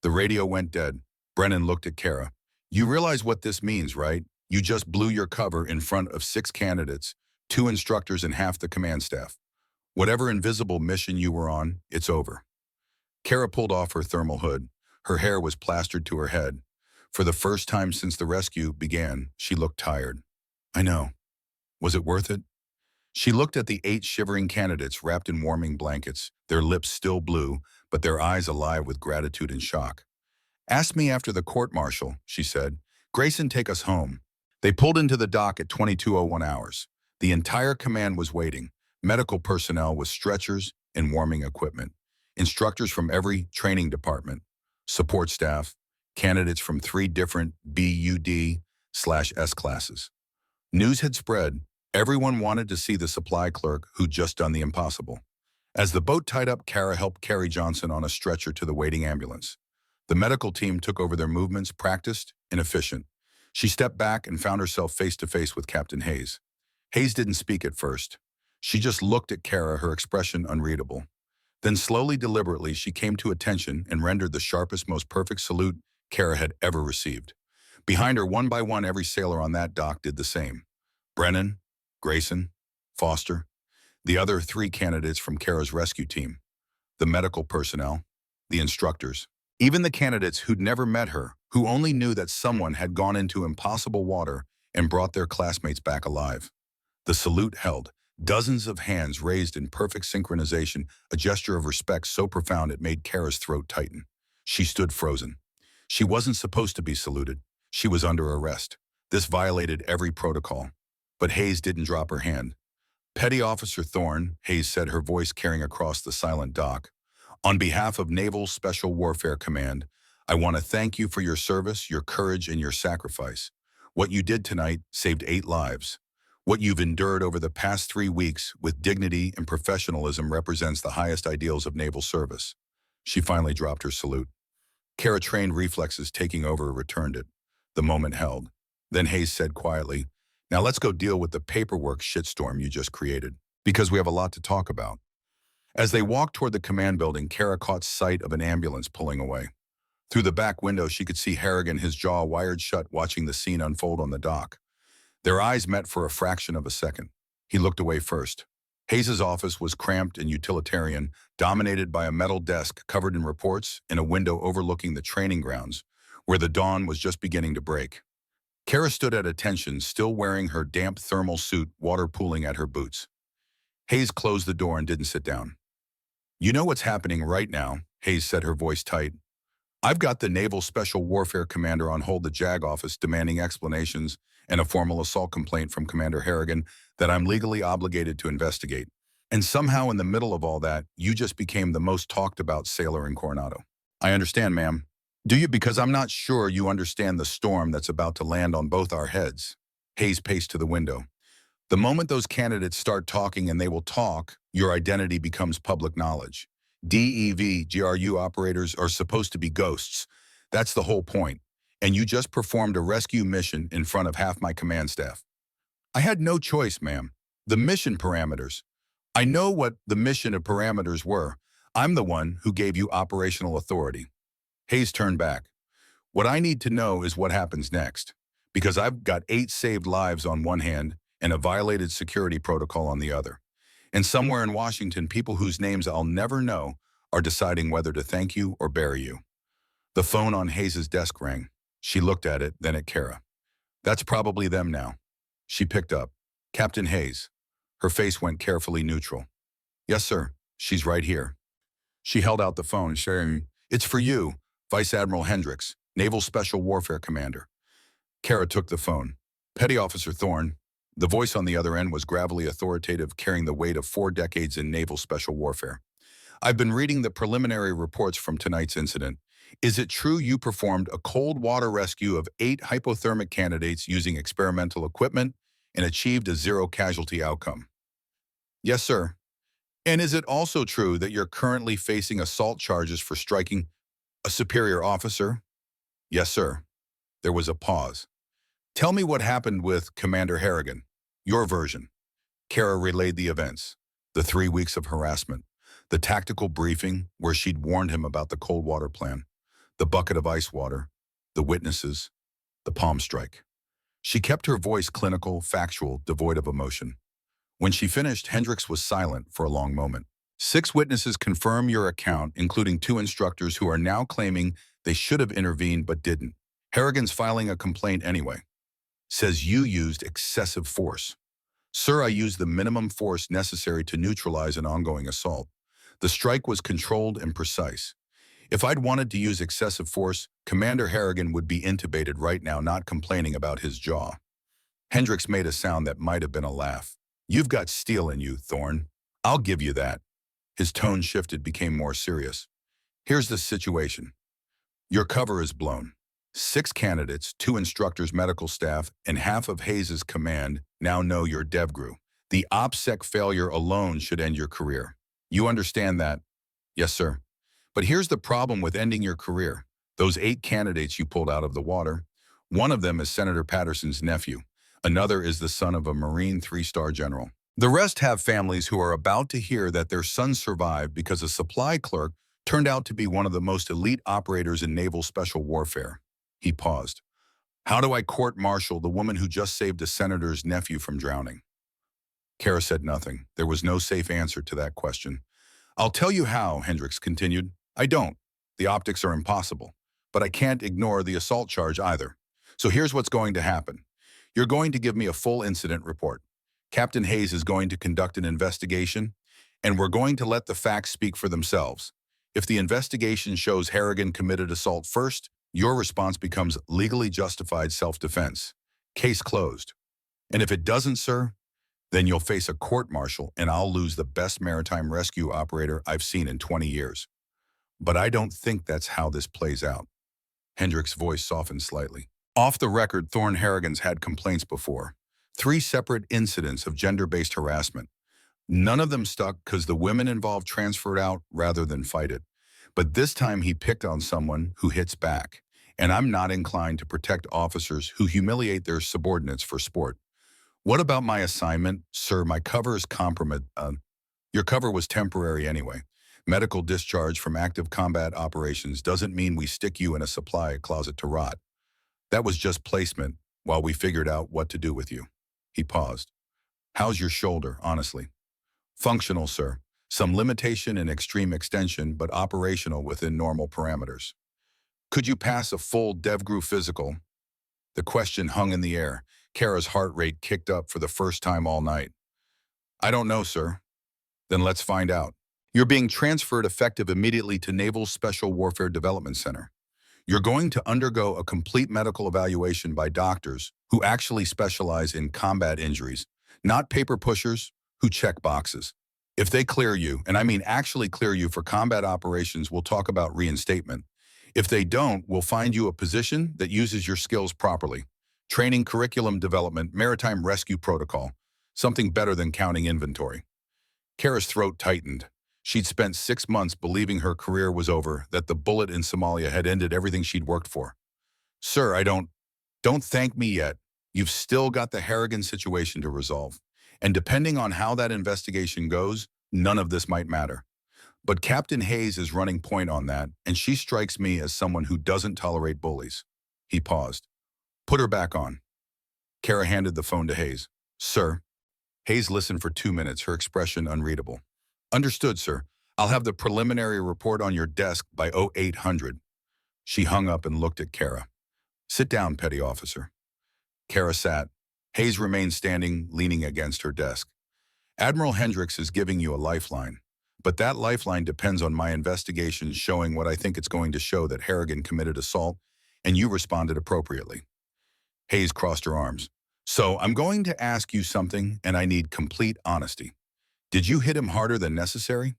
The radio went dead. Brennan looked at Kara. You realize what this means, right? You just blew your cover in front of 6 candidates, 2 instructors and half the command staff. Whatever invisible mission you were on, it's over. Kara pulled off her thermal hood. Her hair was plastered to her head. For the first time since the rescue began, she looked tired. I know. Was it worth it? She looked at the 8 shivering candidates wrapped in warming blankets, their lips still blue, but their eyes alive with gratitude and shock. Ask me after the court-martial, she said. Grayson, take us home. They pulled into the dock at 22:01 hours. The entire command was waiting. Medical personnel with stretchers and warming equipment. Instructors from every training department. Support staff. Candidates from 3 different BUD/S classes. News had spread. Everyone wanted to see the supply clerk who'd just done the impossible. As the boat tied up, Kara helped carry Johnson on a stretcher to the waiting ambulance. The medical team took over their movements, practiced and efficient. She stepped back and found herself face to face with Captain Hayes. Hayes didn't speak at first. She just looked at Kara, her expression unreadable. Then slowly, deliberately, she came to attention and rendered the sharpest, most perfect salute Kara had ever received. Behind her, one by one, every sailor on that dock did the same. Brennan, Grayson, Foster, the other 3 candidates from Kara's rescue team, the medical personnel, the instructors, even the candidates who'd never met her, who only knew that someone had gone into impossible water and brought their classmates back alive. The salute held, dozens of hands raised in perfect synchronization, a gesture of respect so profound it made Kara's throat tighten. She stood frozen. She wasn't supposed to be saluted. She was under arrest. This violated every protocol. But Hayes didn't drop her hand. Petty Officer Thorne, Hayes said, her voice carrying across the silent dock. On behalf of Naval Special Warfare Command, I want to thank you for your service, your courage, and your sacrifice. What you did tonight saved 8 lives. What you've endured over the past 3 weeks with dignity and professionalism represents the highest ideals of naval service. She finally dropped her salute. Kara, trained reflexes taking over, returned it. The moment held. Then Hayes said quietly, now let's go deal with the paperwork shitstorm you just created, because we have a lot to talk about. As they walked toward the command building, Kara caught sight of an ambulance pulling away. Through the back window, she could see Harrigan, his jaw wired shut, watching the scene unfold on the dock. Their eyes met for a fraction of a second. He looked away first. Hayes' office was cramped and utilitarian, dominated by a metal desk covered in reports and a window overlooking the training grounds, where the dawn was just beginning to break. Kara stood at attention, still wearing her damp thermal suit, water pooling at her boots. Hayes closed the door and didn't sit down. You know what's happening right now, Hayes said, her voice tight. I've got the Naval Special Warfare Commander on hold, the JAG office, demanding explanations and a formal assault complaint from Commander Harrigan that I'm legally obligated to investigate. And somehow in the middle of all that, you just became the most talked about sailor in Coronado. I understand, ma'am. Do you? Because I'm not sure you understand the storm that's about to land on both our heads. Hayes paced to the window. The moment those candidates start talking, and they will talk, your identity becomes public knowledge. DEV GRU operators are supposed to be ghosts. That's the whole point. And you just performed a rescue mission in front of half my command staff. I had no choice, ma'am. The mission parameters. I know what the mission of parameters were. I'm the one who gave you operational authority. Hayes turned back. What I need to know is what happens next, because I've got 8 saved lives on one hand and a violated security protocol on the other. And somewhere in Washington, people whose names I'll never know are deciding whether to thank you or bury you. The phone on Hayes' desk rang. She looked at it, then at Kara. That's probably them now. She picked up. Captain Hayes. Her face went carefully neutral. Yes, sir. She's right here. She held out the phone, sharing, It's for you, Vice Admiral Hendricks, Naval Special Warfare Commander. Kara took the phone. Petty Officer Thorne. The voice on the other end was gravelly authoritative, carrying the weight of 4 decades in naval special warfare. I've been reading the preliminary reports from tonight's incident. Is it true you performed a cold water rescue of 8 hypothermic candidates using experimental equipment and achieved a 0 casualty outcome? Yes, sir. And is it also true that you're currently facing assault charges for striking a superior officer? Yes, sir. There was a pause. Tell me what happened with Commander Harrigan. Your version. Kara relayed the events. The 3 weeks of harassment. The tactical briefing where she'd warned him about the cold water plan. The bucket of ice water. The witnesses. The palm strike. She kept her voice clinical, factual, devoid of emotion. When she finished, Hendricks was silent for a long moment. 6 witnesses confirm your account, including 2 instructors who are now claiming they should have intervened but didn't. Harrigan's filing a complaint anyway. Says you used excessive force. Sir, I used the minimum force necessary to neutralize an ongoing assault. The strike was controlled and precise. If I'd wanted to use excessive force, Commander Harrigan would be intubated right now, not complaining about his jaw. Hendricks made a sound that might have been a laugh. You've got steel in you, Thorne. I'll give you that. His tone shifted, became more serious. Here's the situation. Your cover is blown. 6 candidates, 2 instructors, medical staff, and half of Hayes' command now know you're DevGru. The OPSEC failure alone should end your career. You understand that? Yes, sir. But here's the problem with ending your career. Those 8 candidates you pulled out of the water, one of them is Senator Patterson's nephew. Another is the son of a Marine 3-star general. The rest have families who are about to hear that their son survived because a supply clerk turned out to be one of the most elite operators in naval special warfare. He paused. How do I court-martial the woman who just saved a senator's nephew from drowning? Kara said nothing. There was no safe answer to that question. I'll tell you how, Hendricks continued. I don't. The optics are impossible. But I can't ignore the assault charge either. So here's what's going to happen. You're going to give me a full incident report. Captain Hayes is going to conduct an investigation, and we're going to let the facts speak for themselves. If the investigation shows Harrigan committed assault first, your response becomes legally justified self-defense. Case closed. And if it doesn't, sir, then you'll face a court-martial and I'll lose the best maritime rescue operator I've seen in 20 years. But I don't think that's how this plays out. Hendricks' voice softened slightly. Off the record, Thorne Harrigan's had complaints before. 3 separate incidents of gender-based harassment. None of them stuck because the women involved transferred out rather than fight it. But this time he picked on someone who hits back. And I'm not inclined to protect officers who humiliate their subordinates for sport. What about my assignment? Sir, my cover is compromised. Your cover was temporary anyway. Medical discharge from active combat operations doesn't mean we stick you in a supply closet to rot. That was just placement while we figured out what to do with you. He paused. How's your shoulder, honestly? Functional, sir. Some limitation and extreme extension, but operational within normal parameters. Could you pass a full DevGru physical? The question hung in the air. Kara's heart rate kicked up for the first time all night. I don't know, sir. Then let's find out. You're being transferred effective immediately to Naval Special Warfare Development Center. You're going to undergo a complete medical evaluation by doctors who actually specialize in combat injuries, not paper pushers who check boxes. If they clear you, and I mean actually clear you for combat operations, we'll talk about reinstatement. If they don't, we'll find you a position that uses your skills properly. Training, curriculum development, maritime rescue protocol. Something better than counting inventory. Kara's throat tightened. She'd spent 6 months believing her career was over, that the bullet in Somalia had ended everything she'd worked for. Sir, don't thank me yet. You've still got the Harrigan situation to resolve. And depending on how that investigation goes, none of this might matter. But Captain Hayes is running point on that, and she strikes me as someone who doesn't tolerate bullies. He paused. Put her back on. Kara handed the phone to Hayes. Sir. Hayes listened for 2 minutes, her expression unreadable. Understood, sir. I'll have the preliminary report on your desk by 0800. She hung up and looked at Kara. Sit down, petty officer. Kara sat. Hayes remained standing, leaning against her desk. Admiral Hendricks is giving you a lifeline, but that lifeline depends on my investigation showing what I think it's going to show, that Harrigan committed assault, and you responded appropriately. Hayes crossed her arms. So I'm going to ask you something, and I need complete honesty. Did you hit him harder than necessary?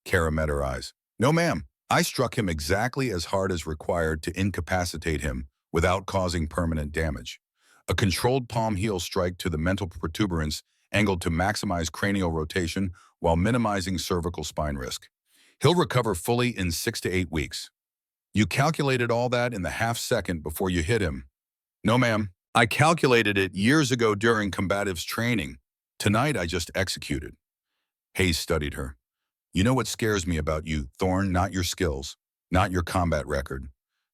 Kara met her eyes. No, ma'am. I struck him exactly as hard as required to incapacitate him without causing permanent damage. A controlled palm heel strike to the mental protuberance angled to maximize cranial rotation while minimizing cervical spine risk. He'll recover fully in 6 to 8 weeks. You calculated all that in the half-second before you hit him. No, ma'am. I calculated it years ago during combatives training. Tonight I just executed. Hayes studied her. You know what scares me about you, Thorne? Not your skills, not your combat record.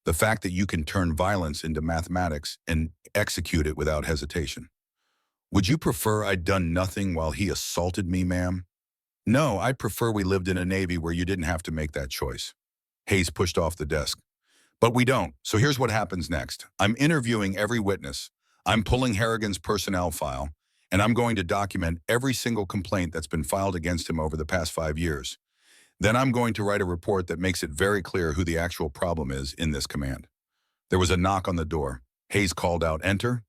The fact that you can turn violence into mathematics and execute it without hesitation. Would you prefer I'd done nothing while he assaulted me, ma'am? No, I'd prefer we lived in a Navy where you didn't have to make that choice. Hayes pushed off the desk. But we don't, so here's what happens next. I'm interviewing every witness. I'm pulling Harrigan's personnel file, and I'm going to document every single complaint that's been filed against him over the past 5 years. Then I'm going to write a report that makes it very clear who the actual problem is in this command. There was a knock on the door. Hayes called out, "Enter."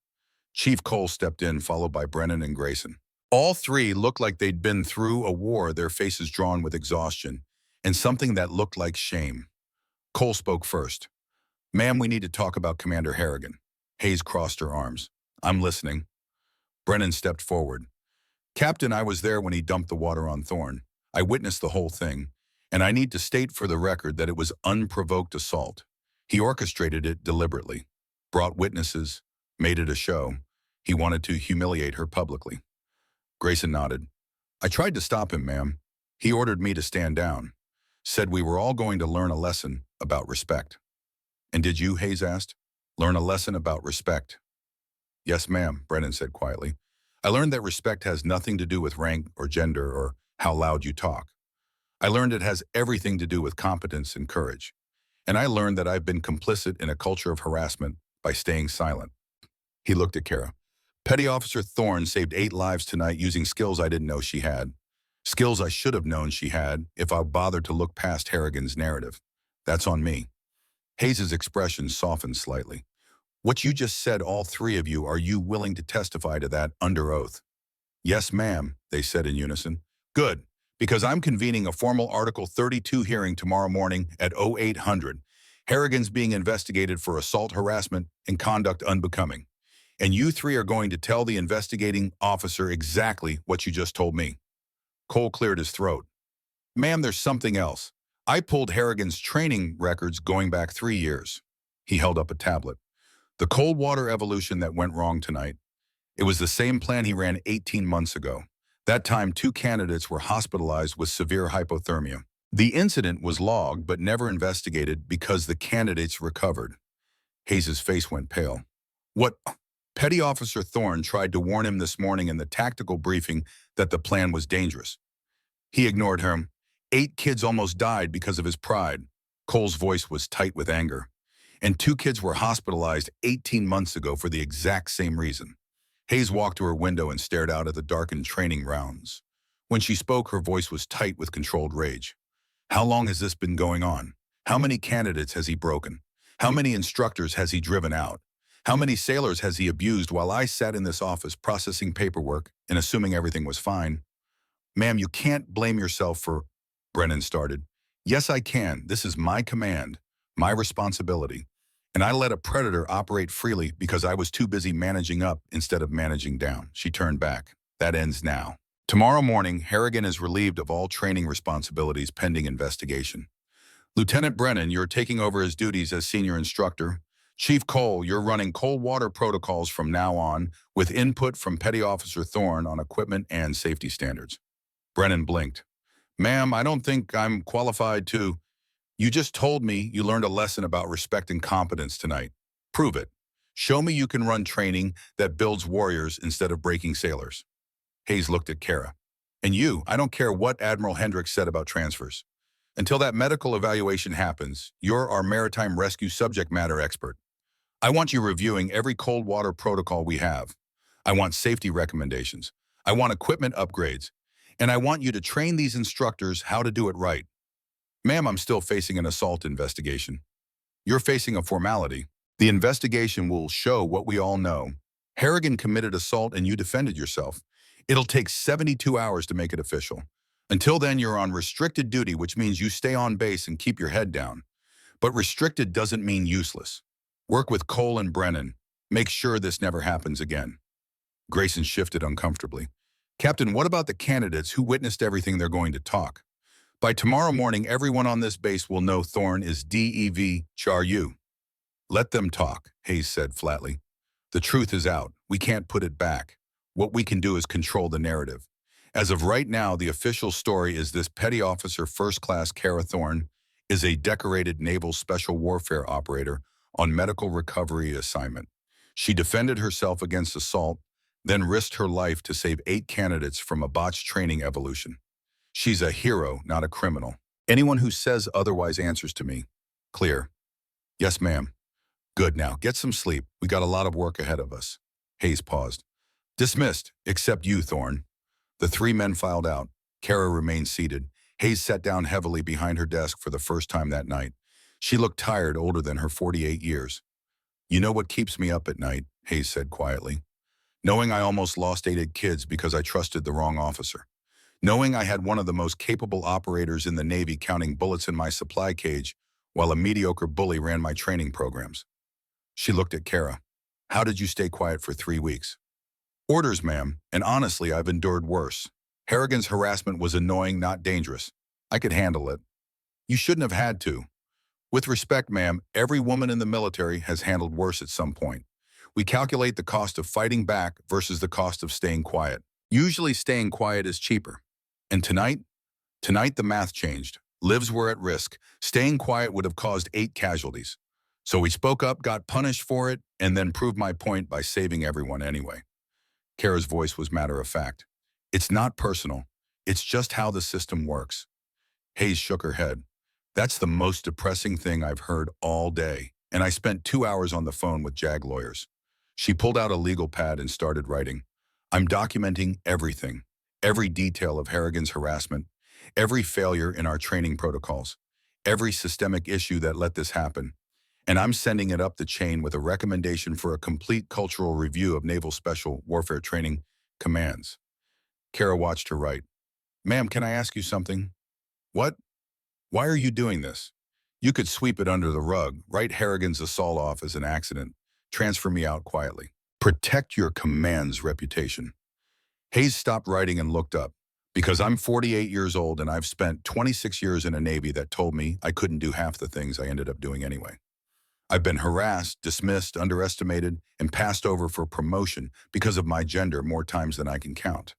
Chief Cole stepped in, followed by Brennan and Grayson. All three looked like they'd been through a war, their faces drawn with exhaustion, and something that looked like shame. Cole spoke first. Ma'am, we need to talk about Commander Harrigan. Hayes crossed her arms. I'm listening. Brennan stepped forward. Captain, I was there when he dumped the water on Thorne. I witnessed the whole thing, and I need to state for the record that it was unprovoked assault. He orchestrated it deliberately, brought witnesses, made it a show. He wanted to humiliate her publicly. Grayson nodded. I tried to stop him, ma'am. He ordered me to stand down, said we were all going to learn a lesson about respect. And did you, Hayes asked, learn a lesson about respect? Yes, ma'am, Brennan said quietly. I learned that respect has nothing to do with rank or gender or how loud you talk. I learned it has everything to do with competence and courage. And I learned that I've been complicit in a culture of harassment by staying silent. He looked at Kara. Petty Officer Thorne saved 8 lives tonight using skills I didn't know she had. Skills I should have known she had if I bothered to look past Harrigan's narrative. That's on me. Hayes' expression softened slightly. What you just said, all three of you, are you willing to testify to that under oath? Yes, ma'am, they said in unison. Good, because I'm convening a formal Article 32 hearing tomorrow morning at 0800. Harrigan's being investigated for assault, harassment, and conduct unbecoming. And you three are going to tell the investigating officer exactly what you just told me. Cole cleared his throat. Ma'am, there's something else. I pulled Harrigan's training records going back 3 years. He held up a tablet. The cold water evolution that went wrong tonight. It was the same plan he ran 18 months ago. That time, 2 candidates were hospitalized with severe hypothermia. The incident was logged but never investigated because the candidates recovered. Hayes' face went pale. What? Petty Officer Thorne tried to warn him this morning in the tactical briefing that the plan was dangerous. He ignored him. 8 kids almost died because of his pride. Cole's voice was tight with anger. And 2 kids were hospitalized 18 months ago for the exact same reason. Hayes walked to her window and stared out at the darkened training grounds. When she spoke, her voice was tight with controlled rage. How long has this been going on? How many candidates has he broken? How many instructors has he driven out? How many sailors has he abused while I sat in this office processing paperwork and assuming everything was fine? Ma'am, you can't blame yourself for... Brennan started. Yes, I can. This is my command, my responsibility. And I let a predator operate freely because I was too busy managing up instead of managing down. She turned back. That ends now. Tomorrow morning, Harrigan is relieved of all training responsibilities pending investigation. Lieutenant Brennan, you're taking over his duties as senior instructor. Chief Cole, you're running cold water protocols from now on with input from Petty Officer Thorne on equipment and safety standards. Brennan blinked. Ma'am, I don't think I'm qualified to. You just told me you learned a lesson about respect and competence tonight. Prove it. Show me you can run training that builds warriors instead of breaking sailors. Hayes looked at Kara. And you, I don't care what Admiral Hendricks said about transfers. Until that medical evaluation happens, you're our maritime rescue subject matter expert. I want you reviewing every cold water protocol we have. I want safety recommendations. I want equipment upgrades. And I want you to train these instructors how to do it right. Ma'am, I'm still facing an assault investigation. You're facing a formality. The investigation will show what we all know. Harrigan committed assault and you defended yourself. It'll take 72 hours to make it official. Until then, you're on restricted duty, which means you stay on base and keep your head down. But restricted doesn't mean useless. Work with Cole and Brennan. Make sure this never happens again. Grayson shifted uncomfortably. Captain, what about the candidates who witnessed everything they're going to talk? By tomorrow morning, everyone on this base will know Thorne is DEV Charu. Let them talk, Hayes said flatly. The truth is out. We can't put it back. What we can do is control the narrative. As of right now, the official story is this Petty Officer First Class Kara Thorne is a decorated naval special warfare operator on medical recovery assignment. She defended herself against assault, then risked her life to save 8 candidates from a botched training evolution. She's a hero, not a criminal. Anyone who says otherwise answers to me. Clear. Yes, ma'am. Good, now get some sleep. We got a lot of work ahead of us. Hayes paused. Dismissed, except you, Thorne. The 3 men filed out. Kara remained seated. Hayes sat down heavily behind her desk for the first time that night. She looked tired, older than her 48 years. You know what keeps me up at night, Hayes said quietly. Knowing I almost lost 8 kids because I trusted the wrong officer. Knowing I had one of the most capable operators in the Navy counting bullets in my supply cage while a mediocre bully ran my training programs. She looked at Kara. How did you stay quiet for 3 weeks? Orders, ma'am, and honestly, I've endured worse. Harrigan's harassment was annoying, not dangerous. I could handle it. You shouldn't have had to. With respect, ma'am, every woman in the military has handled worse at some point. We calculate the cost of fighting back versus the cost of staying quiet. Usually staying quiet is cheaper. And tonight the math changed. Lives were at risk. Staying quiet would have caused 8 casualties. So we spoke up, got punished for it, and then proved my point by saving everyone anyway. Kara's voice was matter of fact. It's not personal. It's just how the system works. Hayes shook her head. That's the most depressing thing I've heard all day. And I spent 2 hours on the phone with JAG lawyers. She pulled out a legal pad and started writing. I'm documenting everything. Every detail of Harrigan's harassment. Every failure in our training protocols. Every systemic issue that let this happen. And I'm sending it up the chain with a recommendation for a complete cultural review of Naval Special Warfare Training commands. Kara watched her write. Ma'am, can I ask you something? What? Why are you doing this? You could sweep it under the rug, write Harrigan's assault off as an accident, transfer me out quietly. Protect your command's reputation. Hayes stopped writing and looked up. Because I'm 48 years old and I've spent 26 years in a Navy that told me I couldn't do half the things I ended up doing anyway. I've been harassed, dismissed, underestimated, and passed over for promotion because of my gender more times than I can count.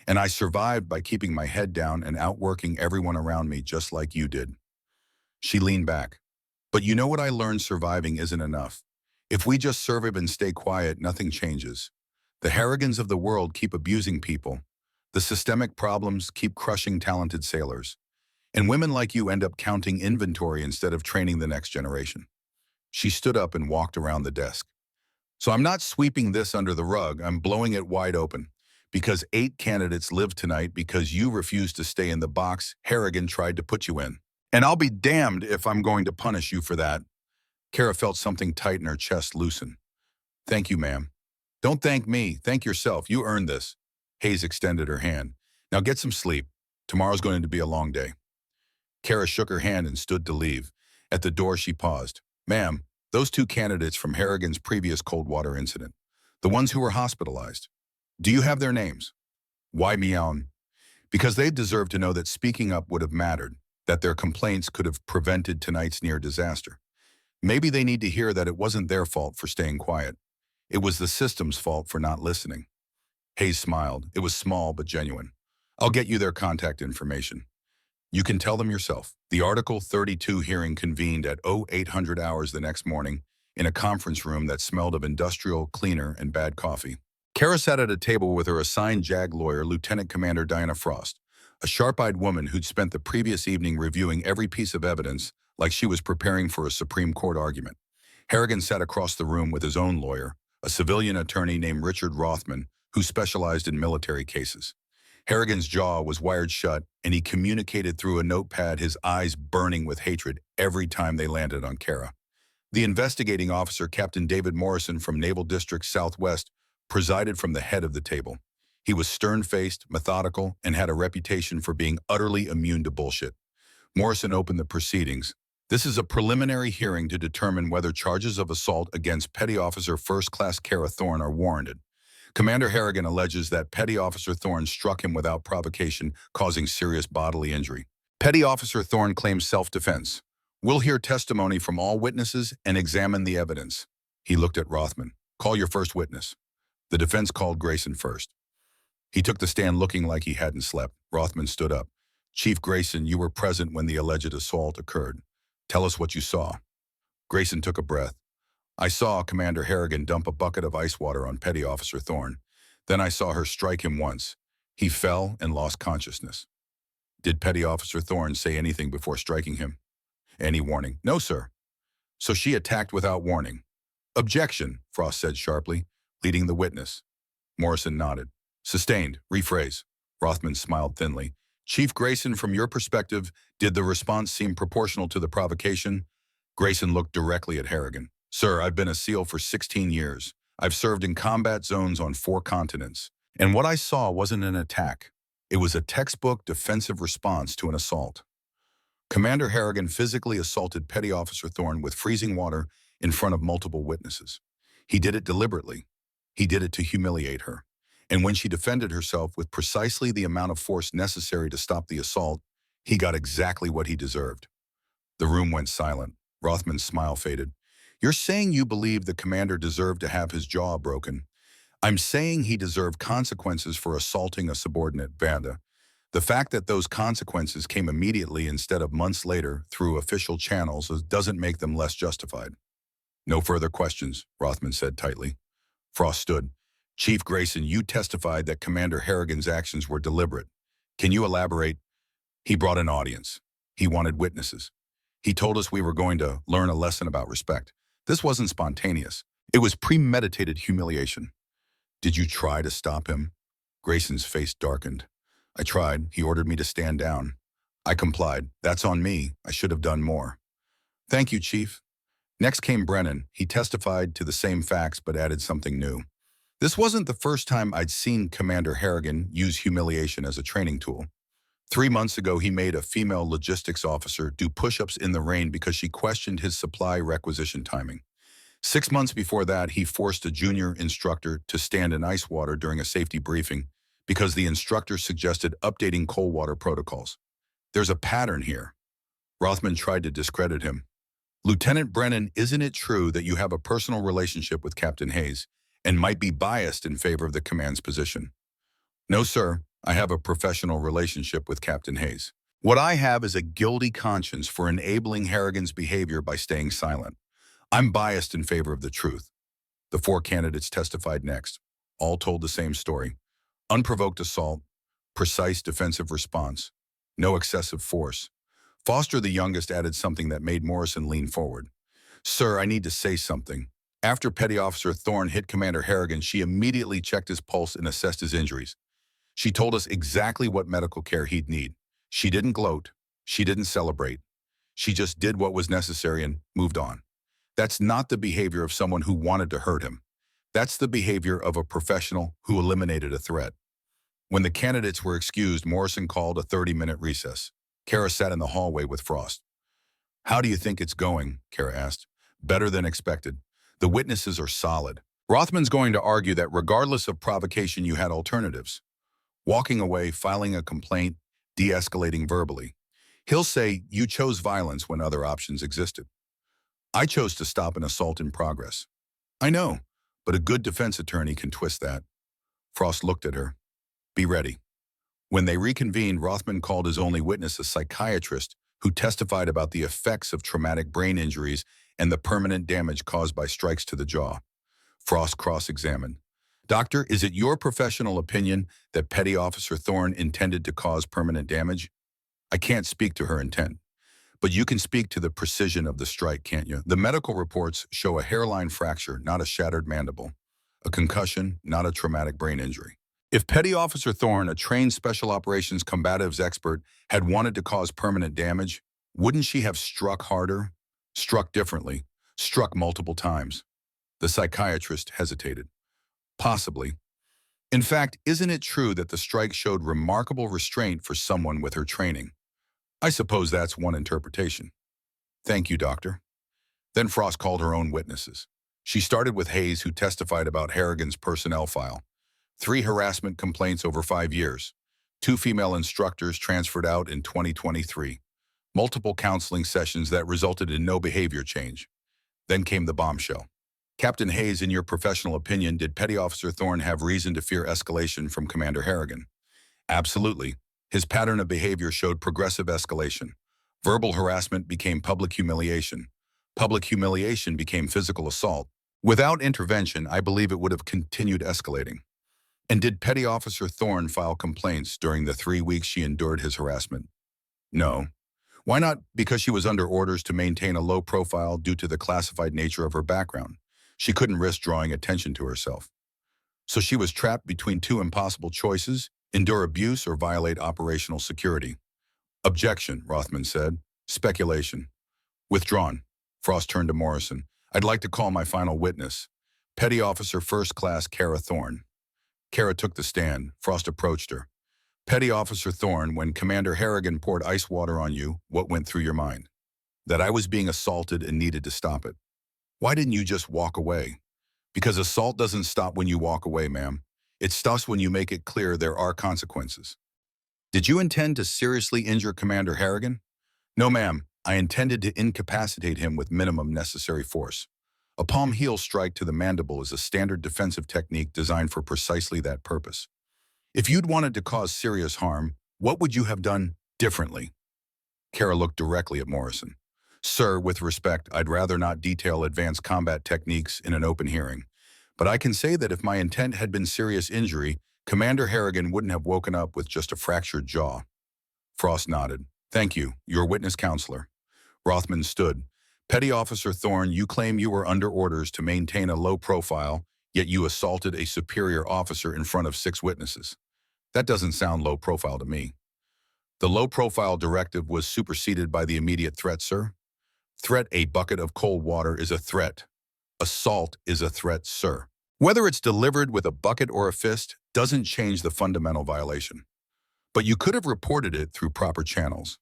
And I survived by keeping my head down and outworking everyone around me just like you did. She leaned back. But you know what I learned? Surviving isn't enough. If we just survive and stay quiet, nothing changes. The Harrigans of the world keep abusing people. The systemic problems keep crushing talented sailors. And women like you end up counting inventory instead of training the next generation. She stood up and walked around the desk. So I'm not sweeping this under the rug, I'm blowing it wide open. Because 8 candidates lived tonight because you refused to stay in the box Harrigan tried to put you in. And I'll be damned if I'm going to punish you for that. Kara felt something tight in her chest loosen. Thank you, ma'am. Don't thank me, thank yourself, you earned this. Hayes extended her hand. Now get some sleep. Tomorrow's going to be a long day. Kara shook her hand and stood to leave. At the door, she paused. Ma'am, those 2 candidates from Harrigan's previous cold water incident, the ones who were hospitalized, do you have their names? Wai Mian, Because they deserve to know that speaking up would have mattered, that their complaints could have prevented tonight's near disaster. Maybe they need to hear that it wasn't their fault for staying quiet. It was the system's fault for not listening. Hayes smiled. It was small but genuine. I'll get you their contact information. You can tell them yourself. The Article 32 hearing convened at 0800 hours the next morning in a conference room that smelled of industrial cleaner and bad coffee. Kara sat at a table with her assigned JAG lawyer, Lieutenant Commander Diana Frost, a sharp-eyed woman who'd spent the previous evening reviewing every piece of evidence like she was preparing for a Supreme Court argument. Harrigan sat across the room with his own lawyer, a civilian attorney named Richard Rothman, who specialized in military cases. Harrigan's jaw was wired shut, and he communicated through a notepad, his eyes burning with hatred every time they landed on Kara. The investigating officer, Captain David Morrison from Naval District Southwest, presided from the head of the table. He was stern-faced, methodical, and had a reputation for being utterly immune to bullshit. Morrison opened the proceedings. This is a preliminary hearing to determine whether charges of assault against Petty Officer First Class Kara Thorne are warranted. Commander Harrigan alleges that Petty Officer Thorne struck him without provocation, causing serious bodily injury. Petty Officer Thorne claims self-defense. We'll hear testimony from all witnesses and examine the evidence. He looked at Rothman. Call your first witness. The defense called Grayson first. He took the stand looking like he hadn't slept. Rothman stood up. Chief Grayson, you were present when the alleged assault occurred. Tell us what you saw. Grayson took a breath. I saw Commander Harrigan dump a bucket of ice water on Petty Officer Thorne. Then I saw her strike him once. He fell and lost consciousness. Did Petty Officer Thorne say anything before striking him? Any warning? No, sir. So she attacked without warning. Objection, Frost said sharply, leading the witness. Morrison nodded. Sustained. Rephrase. Rothman smiled thinly. Chief Grayson, from your perspective, did the response seem proportional to the provocation? Grayson looked directly at Harrigan. Sir, I've been a SEAL for 16 years. I've served in combat zones on 4 continents. And what I saw wasn't an attack. It was a textbook defensive response to an assault. Commander Harrigan physically assaulted Petty Officer Thorne with freezing water in front of multiple witnesses. He did it deliberately. He did it to humiliate her. And when she defended herself with precisely the amount of force necessary to stop the assault, he got exactly what he deserved. The room went silent. Rothman's smile faded. You're saying you believe the commander deserved to have his jaw broken. I'm saying he deserved consequences for assaulting a subordinate, Vanda. The fact that those consequences came immediately instead of months later through official channels doesn't make them less justified. No further questions, Rothman said tightly. Frost stood. Chief Grayson, you testified that Commander Harrigan's actions were deliberate. Can you elaborate? He brought an audience. He wanted witnesses. He told us we were going to learn a lesson about respect. This wasn't spontaneous. It was premeditated humiliation. Did you try to stop him? Grayson's face darkened. I tried. He ordered me to stand down. I complied. That's on me. I should have done more. Thank you, Chief. Next came Brennan. He testified to the same facts but added something new. This wasn't the first time I'd seen Commander Harrigan use humiliation as a training tool. 3 months ago, he made a female logistics officer do push-ups in the rain because she questioned his supply requisition timing. 6 months before that, he forced a junior instructor to stand in ice water during a safety briefing because the instructor suggested updating cold water protocols. There's a pattern here. Rothman tried to discredit him. Lieutenant Brennan, isn't it true that you have a personal relationship with Captain Hayes and might be biased in favor of the command's position? No, sir. I have a professional relationship with Captain Hayes. What I have is a guilty conscience for enabling Harrigan's behavior by staying silent. I'm biased in favor of the truth. The 4 candidates testified next. All told the same story. Unprovoked assault, precise defensive response, no excessive force. Foster, the youngest, added something that made Morrison lean forward. Sir, I need to say something. After Petty Officer Thorne hit Commander Harrigan, she immediately checked his pulse and assessed his injuries. She told us exactly what medical care he'd need. She didn't gloat. She didn't celebrate. She just did what was necessary and moved on. That's not the behavior of someone who wanted to hurt him. That's the behavior of a professional who eliminated a threat. When the candidates were excused, Morrison called a 30-minute recess. Kara sat in the hallway with Frost. How do you think it's going? Kara asked. Better than expected. The witnesses are solid. Rothman's going to argue that regardless of provocation, you had alternatives. walking away, filing a complaint, de-escalating verbally. He'll say, you chose violence when other options existed. I chose to stop an assault in progress. I know, but a good defense attorney can twist that. Frost looked at her. Be ready. When they reconvened, Rothman called his only witness a psychiatrist who testified about the effects of traumatic brain injuries and the permanent damage caused by strikes to the jaw. Frost cross-examined. Doctor, is it your professional opinion that Petty Officer Thorne intended to cause permanent damage? I can't speak to her intent, but you can speak to the precision of the strike, can't you? The medical reports show a hairline fracture, not a shattered mandible. A concussion, not a traumatic brain injury. If Petty Officer Thorne, a trained Special Operations Combatives expert, had wanted to cause permanent damage, wouldn't she have struck harder, struck differently, struck multiple times? The psychiatrist hesitated. Possibly. In fact, isn't it true that the strike showed remarkable restraint for someone with her training? I suppose that's one interpretation. Thank you, Doctor. Then Frost called her own witnesses. She started with Hayes, who testified about Harrigan's personnel file. 3 harassment complaints over 5 years. 2 female instructors transferred out in 2023. Multiple counseling sessions that resulted in no behavior change. Then came the bombshell. Captain Hayes, in your professional opinion, did Petty Officer Thorne have reason to fear escalation from Commander Harrigan? Absolutely. His pattern of behavior showed progressive escalation. Verbal harassment became public humiliation. Public humiliation became physical assault. Without intervention, I believe it would have continued escalating. And did Petty Officer Thorne file complaints during the 3 weeks she endured his harassment? No. Why not? Because she was under orders to maintain a low profile due to the classified nature of her background. She couldn't risk drawing attention to herself. So she was trapped between 2 impossible choices: endure abuse or violate operational security. Objection, Rothman said. Speculation. Withdrawn. Frost turned to Morrison. I'd like to call my final witness, Petty Officer First Class Kara Thorne. Kara took the stand. Frost approached her. Petty Officer Thorne, when Commander Harrigan poured ice water on you, what went through your mind? That I was being assaulted and needed to stop it. Why didn't you just walk away? Because assault doesn't stop when you walk away, ma'am. It stops when you make it clear there are consequences. Did you intend to seriously injure Commander Harrigan? No, ma'am. I intended to incapacitate him with minimum necessary force. A palm heel strike to the mandible is a standard defensive technique designed for precisely that purpose. If you'd wanted to cause serious harm, what would you have done differently? Kara looked directly at Morrison. Sir, with respect, I'd rather not detail advanced combat techniques in an open hearing. But I can say that if my intent had been serious injury, Commander Harrigan wouldn't have woken up with just a fractured jaw. Frost nodded. Thank you, your witness counselor. Rothman stood. Petty Officer Thorne, you claim you were under orders to maintain a low profile, yet you assaulted a superior officer in front of 6 witnesses. That doesn't sound low profile to me. The low profile directive was superseded by the immediate threat, sir. Threat: a bucket of cold water is a threat. Assault is a threat, sir. Whether it's delivered with a bucket or a fist doesn't change the fundamental violation. But you could have reported it through proper channels.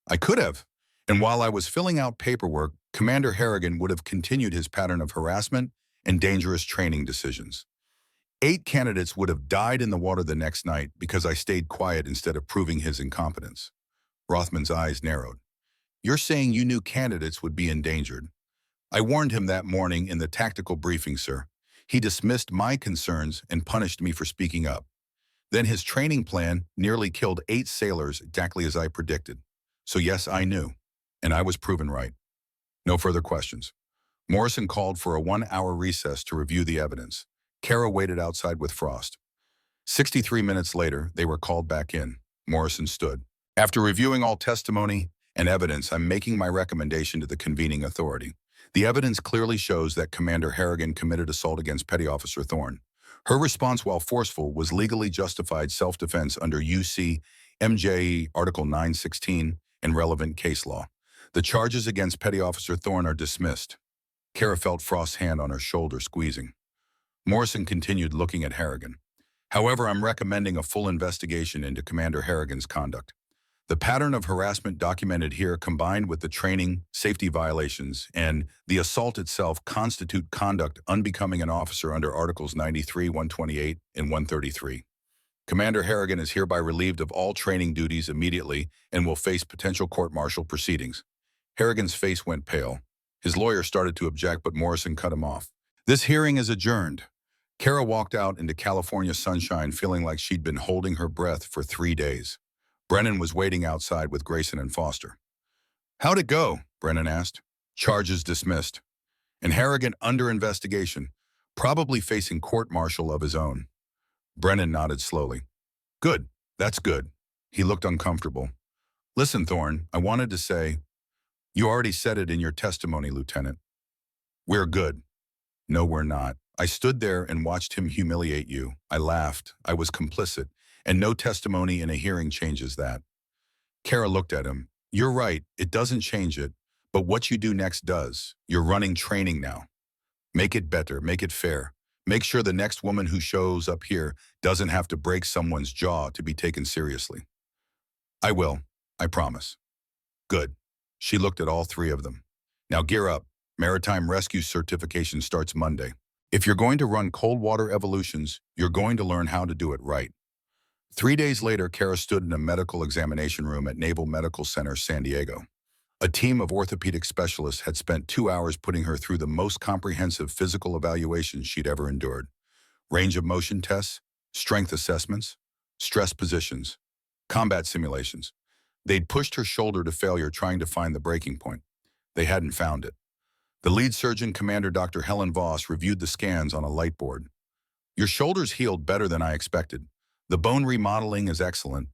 I could have. And while I was filling out paperwork, Commander Harrigan would have continued his pattern of harassment and dangerous training decisions. 8 candidates would have died in the water the next night because I stayed quiet instead of proving his incompetence. Rothman's eyes narrowed. You're saying you knew candidates would be endangered. I warned him that morning in the tactical briefing, sir. He dismissed my concerns and punished me for speaking up. Then his training plan nearly killed 8 sailors exactly as I predicted. So yes, I knew. And I was proven right. No further questions. Morrison called for a 1-hour recess to review the evidence. Kara waited outside with Frost. 63 minutes later, they were called back in. Morrison stood. After reviewing all testimony and evidence, I'm making my recommendation to the convening authority. The evidence clearly shows that Commander Harrigan committed assault against Petty Officer Thorne. Her response, while forceful, was legally justified self-defense under UC MJE Article 916 and relevant case law. The charges against Petty Officer Thorne are dismissed. Kara felt Frost's hand on her shoulder squeezing. Morrison continued, looking at Harrigan. However, I'm recommending a full investigation into Commander Harrigan's conduct. The pattern of harassment documented here, combined with the training, safety violations, and the assault itself, constitute conduct unbecoming an officer under Articles 93, 128, and 133. Commander Harrigan is hereby relieved of all training duties immediately and will face potential court-martial proceedings. Harrigan's face went pale. His lawyer started to object, but Morrison cut him off. This hearing is adjourned. Kara walked out into California sunshine feeling like she'd been holding her breath for 3 days. Brennan was waiting outside with Grayson and Foster. "How'd it go?" Brennan asked. "Charges dismissed. And Harrigan under investigation, probably facing court-martial of his own." Brennan nodded slowly. "Good. That's good." He looked uncomfortable. "Listen, Thorne, I wanted to say—" "You already said it in your testimony, Lieutenant. We're good." "No, we're not. I stood there and watched him humiliate you. I laughed. I was complicit. And no testimony in a hearing changes that." Kara looked at him. "You're right. It doesn't change it. But what you do next does. You're running training now. Make it better. Make it fair. Make sure the next woman who shows up here doesn't have to break someone's jaw to be taken seriously." "I will. I promise." "Good." She looked at all three of them. "Now gear up. Maritime Rescue Certification starts Monday. If you're going to run cold water evolutions, you're going to learn how to do it right." 3 days later, Kara stood in a medical examination room at Naval Medical Center, San Diego. A team of orthopedic specialists had spent 2 hours putting her through the most comprehensive physical evaluation she'd ever endured. Range of motion tests, strength assessments, stress positions, combat simulations. They'd pushed her shoulder to failure trying to find the breaking point. They hadn't found it. The lead surgeon, Commander Dr. Helen Voss, reviewed the scans on a light board. "Your shoulder's healed better than I expected. The bone remodeling is excellent.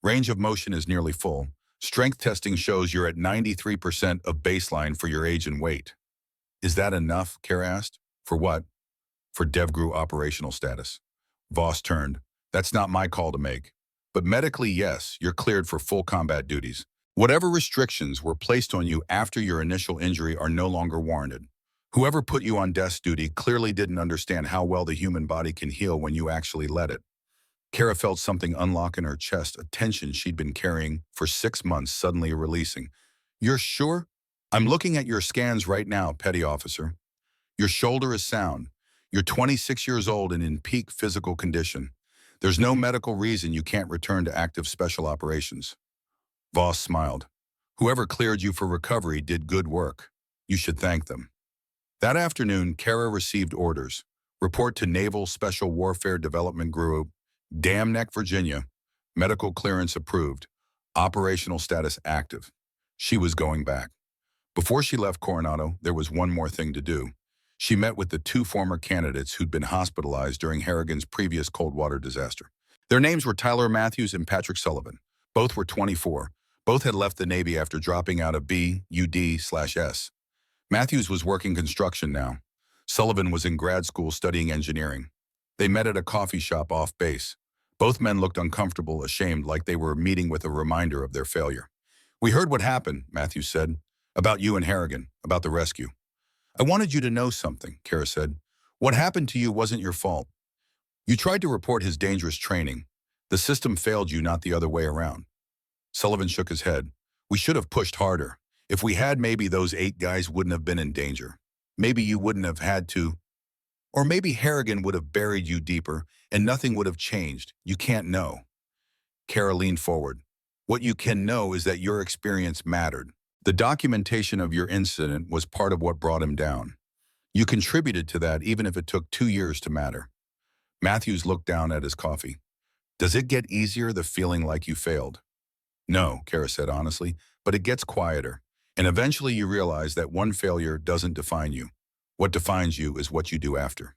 Range of motion is nearly full. Strength testing shows you're at 93% of baseline for your age and weight." "Is that enough?" Kara asked. "For what?" "For DevGru operational status." Voss turned. "That's not my call to make. But medically, yes, you're cleared for full combat duties. Whatever restrictions were placed on you after your initial injury are no longer warranted. Whoever put you on desk duty clearly didn't understand how well the human body can heal when you actually let it." Kara felt something unlock in her chest, a tension she'd been carrying for 6 months suddenly releasing. "You're sure?" "I'm looking at your scans right now, Petty Officer. Your shoulder is sound. You're 26 years old and in peak physical condition. There's no medical reason you can't return to active special operations." Voss smiled. "Whoever cleared you for recovery did good work. You should thank them." That afternoon, Kara received orders. Report to Naval Special Warfare Development Group, Dam Neck, Virginia. Medical clearance approved. Operational status active. She was going back. Before she left Coronado, there was one more thing to do. She met with the 2 former candidates who'd been hospitalized during Harrigan's previous cold water disaster. Their names were Tyler Matthews and Patrick Sullivan. Both were 24. Both had left the Navy after dropping out of BUD/S. Matthews was working construction now. Sullivan was in grad school studying engineering. They met at a coffee shop off base. Both men looked uncomfortable, ashamed, like they were meeting with a reminder of their failure. "We heard what happened," Matthews said. "About you and Harrigan, about the rescue." "I wanted you to know something," Kara said. "What happened to you wasn't your fault. You tried to report his dangerous training. The system failed you, not the other way around." Sullivan shook his head. "We should have pushed harder. If we had, maybe those 8 guys wouldn't have been in danger. Maybe you wouldn't have had to. Or maybe Harrigan would have buried you deeper and nothing would have changed. You can't know." Kara leaned forward. "What you can know is that your experience mattered. The documentation of your incident was part of what brought him down. You contributed to that even if it took 2 years to matter." Matthews looked down at his coffee. "Does it get easier, the feeling like you failed?" "No," Kara said honestly, "but it gets quieter. And eventually you realize that one failure doesn't define you. What defines you is what you do after."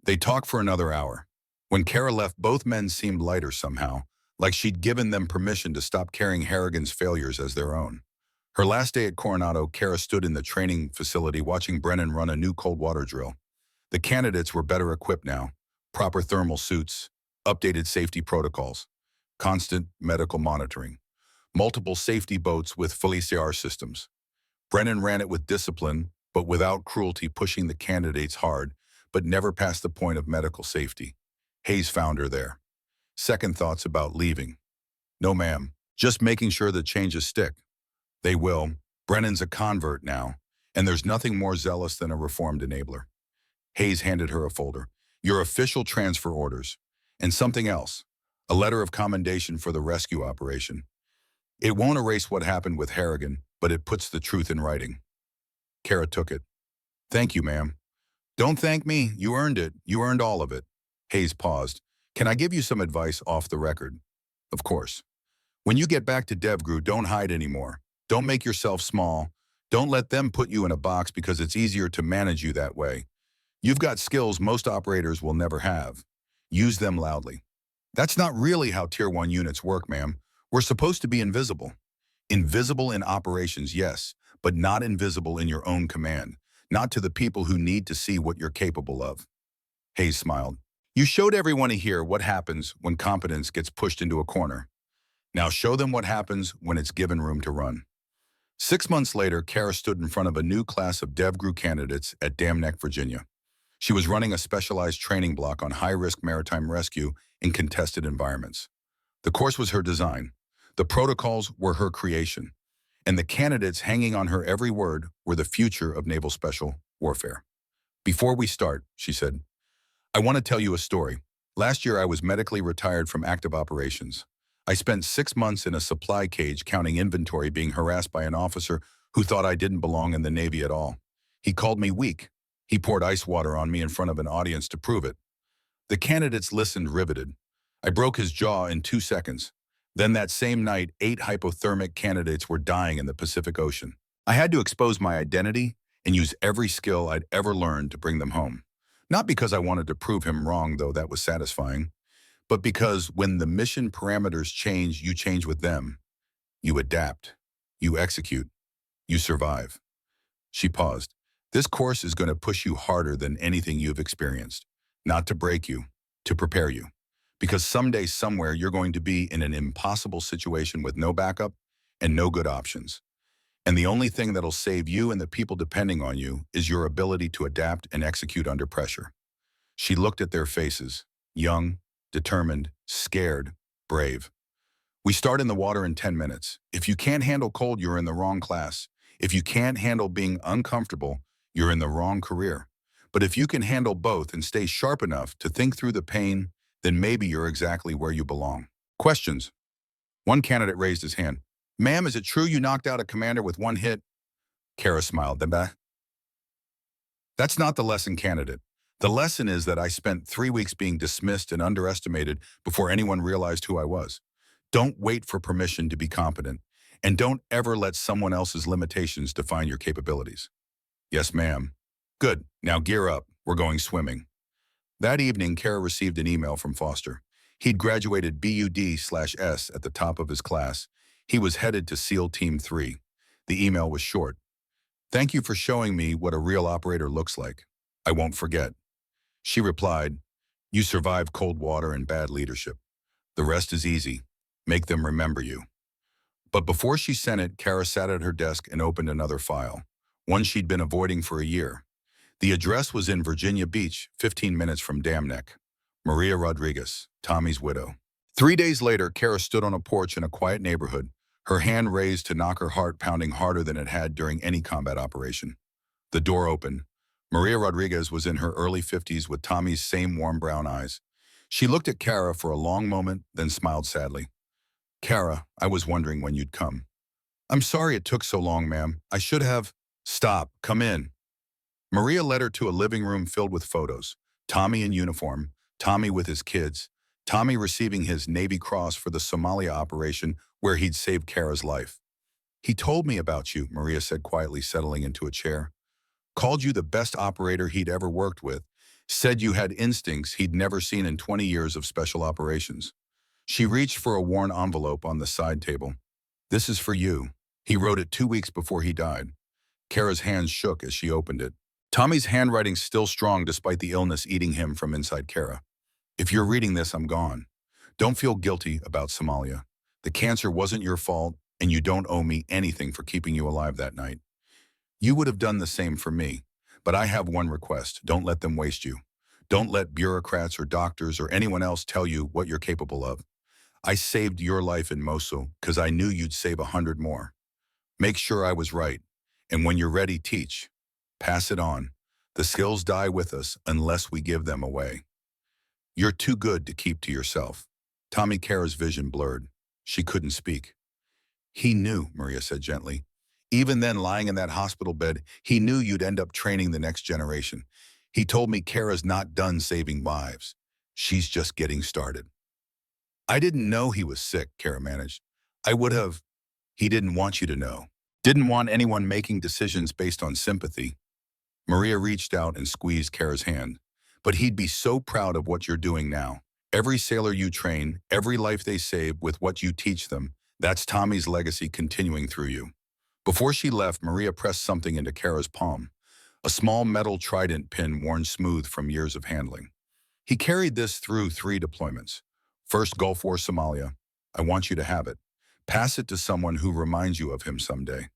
They talked for another hour. When Kara left, both men seemed lighter somehow, like she'd given them permission to stop carrying Harrigan's failures as their own. Her last day at Coronado, Kara stood in the training facility watching Brennan run a new cold water drill. The candidates were better equipped now. Proper thermal suits, updated safety protocols, constant medical monitoring, multiple safety boats with fully CR systems. Brennan ran it with discipline, but without cruelty, pushing the candidates hard, but never past the point of medical safety. Hayes found her there. Second thoughts about leaving. "No, ma'am. Just making sure the changes stick." "They will. Brennan's a convert now, and there's nothing more zealous than a reformed enabler." Hayes handed her a folder. "Your official transfer orders. And something else, a letter of commendation for the rescue operation. It won't erase what happened with Harrigan, but it puts the truth in writing. Kara took it. Thank you, ma'am. Don't thank me. You earned it. You earned all of it. Hayes paused. Can I give you some advice off the record? Of course. When you get back to DevGru, don't hide anymore. Don't make yourself small. Don't let them put you in a box because it's easier to manage you that way. You've got skills most operators will never have. Use them loudly. That's not really how Tier 1 units work, ma'am. We're supposed to be invisible. Invisible in operations, yes, but not invisible in your own command. Not to the people who need to see what you're capable of. Hayes smiled. You showed everyone here what happens when competence gets pushed into a corner. Now show them what happens when it's given room to run. 6 months later, Kara stood in front of a new class of DevGru candidates at Dam Neck, Virginia. She was running a specialized training block on high-risk maritime rescue in contested environments. The course was her design. The protocols were her creation. And the candidates hanging on her every word were the future of naval special warfare. Before we start, she said, I want to tell you a story. Last year, I was medically retired from active operations. I spent 6 months in a supply cage counting inventory being harassed by an officer who thought I didn't belong in the Navy at all. He called me weak. He poured ice water on me in front of an audience to prove it. The candidates listened riveted. I broke his jaw in 2 seconds. Then that same night, 8 hypothermic candidates were dying in the Pacific Ocean. I had to expose my identity and use every skill I'd ever learned to bring them home. Not because I wanted to prove him wrong, though that was satisfying, but because when the mission parameters change, you change with them. You adapt. You execute. You survive. She paused. This course is going to push you harder than anything you've experienced. Not to break you, to prepare you. Because someday, somewhere, you're going to be in an impossible situation with no backup and no good options. And the only thing that'll save you and the people depending on you is your ability to adapt and execute under pressure. She looked at their faces, young, determined, scared, brave. We start in the water in 10 minutes. If you can't handle cold, you're in the wrong class. If you can't handle being uncomfortable, you're in the wrong career. But if you can handle both and stay sharp enough to think through the pain, then maybe you're exactly where you belong. Questions. One candidate raised his hand. Ma'am, is it true you knocked out a commander with 1 hit? Kara smiled. That's not the lesson, candidate. The lesson is that I spent 3 weeks being dismissed and underestimated before anyone realized who I was. Don't wait for permission to be competent, and don't ever let someone else's limitations define your capabilities. Yes, ma'am. Good. Now gear up. We're going swimming. That evening, Kara received an email from Foster. He'd graduated BUD/S at the top of his class. He was headed to SEAL Team 3. The email was short. Thank you for showing me what a real operator looks like. I won't forget. She replied, you survived cold water and bad leadership. The rest is easy. Make them remember you. But before she sent it, Kara sat at her desk and opened another file, one she'd been avoiding for a year. The address was in Virginia Beach, 15 minutes from Dam Neck. Maria Rodriguez, Tommy's widow. 3 days later, Kara stood on a porch in a quiet neighborhood, her hand raised to knock her heart pounding harder than it had during any combat operation. The door opened. Maria Rodriguez was in her early 50s with Tommy's same warm brown eyes. She looked at Kara for a long moment, then smiled sadly. Kara, I was wondering when you'd come. I'm sorry it took so long, ma'am. I should have. Stop. Come in. Maria led her to a living room filled with photos. Tommy in uniform, Tommy with his kids, Tommy receiving his Navy Cross for the Somalia operation where he'd saved Kara's life. He told me about you, Maria said quietly, settling into a chair. Called you the best operator he'd ever worked with. Said you had instincts he'd never seen in 20 years of special operations. She reached for a worn envelope on the side table. This is for you. He wrote it 2 weeks before he died. Kara's hands shook as she opened it. Tommy's handwriting still strong despite the illness eating him from inside Kara. If you're reading this, I'm gone. Don't feel guilty about Somalia. The cancer wasn't your fault, and you don't owe me anything for keeping you alive that night. You would have done the same for me, but I have one request. Don't let them waste you. Don't let bureaucrats or doctors or anyone else tell you what you're capable of. I saved your life in Mosul because I knew you'd save 100 more. Make sure I was right, and when you're ready, teach. Pass it on. The skills die with us unless we give them away. You're too good to keep to yourself. Tommy Kara's vision blurred. She couldn't speak. He knew, Maria said gently. Even then, lying in that hospital bed, he knew you'd end up training the next generation. He told me Kara's not done saving lives. She's just getting started. I didn't know he was sick, Kara managed. I would have. He didn't want you to know. Didn't want anyone making decisions based on sympathy. Maria reached out and squeezed Kara's hand. But he'd be so proud of what you're doing now. Every sailor you train, every life they save with what you teach them, that's Tommy's legacy continuing through you. Before she left, Maria pressed something into Kara's palm, a small metal trident pin worn smooth from years of handling. He carried this through 3 deployments. First, Gulf War Somalia. I want you to have it. Pass it to someone who reminds you of him someday.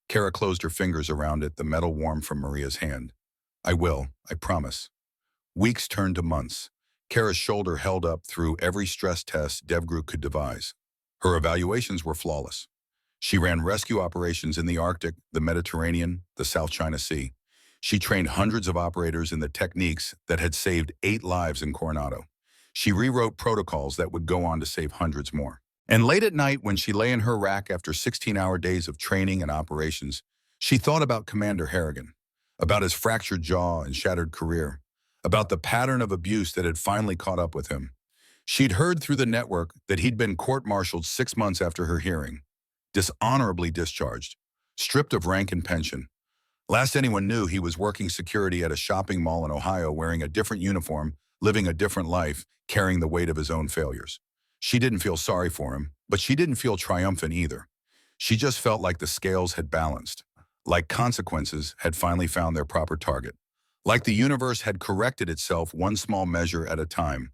Kara closed her fingers around it, the metal warm from Maria's hand. I will, I promise. Weeks turned to months. Kara's shoulder held up through every stress test DevGru could devise. Her evaluations were flawless. She ran rescue operations in the Arctic, the Mediterranean, the South China Sea. She trained hundreds of operators in the techniques that had saved 8 lives in Coronado. She rewrote protocols that would go on to save hundreds more. And late at night, when she lay in her rack after 16-hour days of training and operations, she thought about Commander Harrigan, about his fractured jaw and shattered career, about the pattern of abuse that had finally caught up with him. She'd heard through the network that he'd been court-martialed 6 months after her hearing, dishonorably discharged, stripped of rank and pension. Last anyone knew, he was working security at a shopping mall in Ohio, wearing a different uniform, living a different life, carrying the weight of his own failures. She didn't feel sorry for him, but she didn't feel triumphant either. She just felt like the scales had balanced, like consequences had finally found their proper target, like the universe had corrected itself one small measure at a time.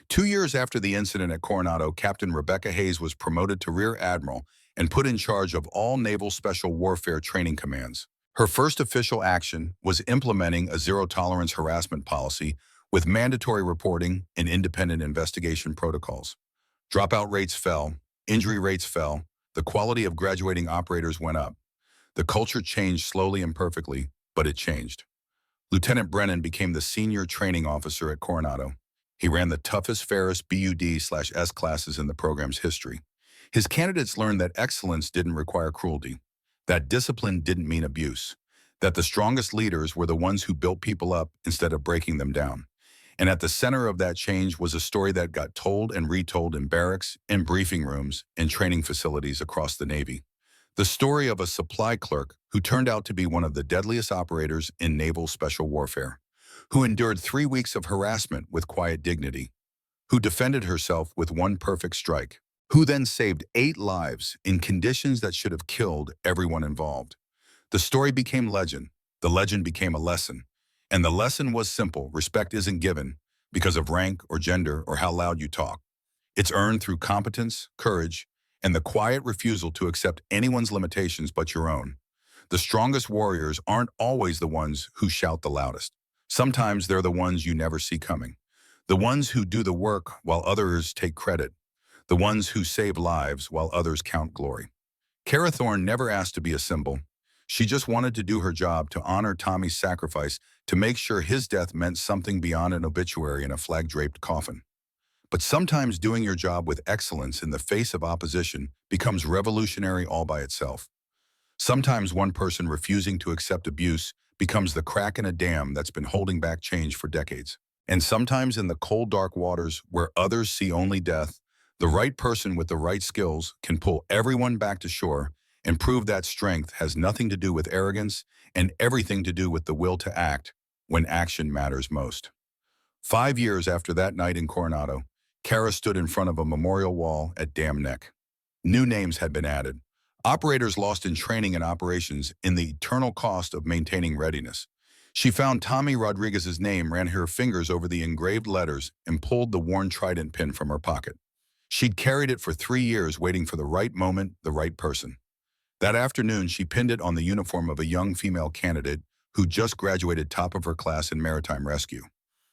2 years after the incident at Coronado, Captain Rebecca Hayes was promoted to Rear Admiral and put in charge of all Naval Special Warfare Training Commands. Her first official action was implementing a zero-tolerance harassment policy with mandatory reporting and independent investigation protocols. Dropout rates fell, injury rates fell, the quality of graduating operators went up. The culture changed slowly and perfectly, but it changed. Lieutenant Brennan became the senior training officer at Coronado. He ran the toughest, fairest BUD/S classes in the program's history. His candidates learned that excellence didn't require cruelty, that discipline didn't mean abuse, that the strongest leaders were the ones who built people up instead of breaking them down. And at the center of that change was a story that got told and retold in barracks, in briefing rooms, and training facilities across the Navy. The story of a supply clerk who turned out to be one of the deadliest operators in naval special warfare, who endured 3 weeks of harassment with quiet dignity, who defended herself with one perfect strike, who then saved 8 lives in conditions that should have killed everyone involved. The story became legend. The legend became a lesson. And the lesson was simple: respect isn't given because of rank or gender or how loud you talk. It's earned through competence, courage, and the quiet refusal to accept anyone's limitations but your own. The strongest warriors aren't always the ones who shout the loudest. Sometimes they're the ones you never see coming. The ones who do the work while others take credit. The ones who save lives while others count glory. Kara Thorne never asked to be a symbol. She just wanted to do her job, to honor Tommy's sacrifice, to make sure his death meant something beyond an obituary in a flag-draped coffin. But sometimes doing your job with excellence in the face of opposition becomes revolutionary all by itself. Sometimes one person refusing to accept abuse becomes the crack in a dam that's been holding back change for decades. And sometimes in the cold, dark waters where others see only death, the right person with the right skills can pull everyone back to shore and prove that strength has nothing to do with arrogance and everything to do with the will to act when action matters most. 5 years after that night in Coronado, Kara stood in front of a memorial wall at Dam Neck. New names had been added. Operators lost in training and operations in the eternal cost of maintaining readiness. She found Tommy Rodriguez's name, ran her fingers over the engraved letters, and pulled the worn trident pin from her pocket. She'd carried it for 3 years, waiting for the right moment, the right person. That afternoon, she pinned it on the uniform of a young female candidate who just graduated top of her class in maritime rescue.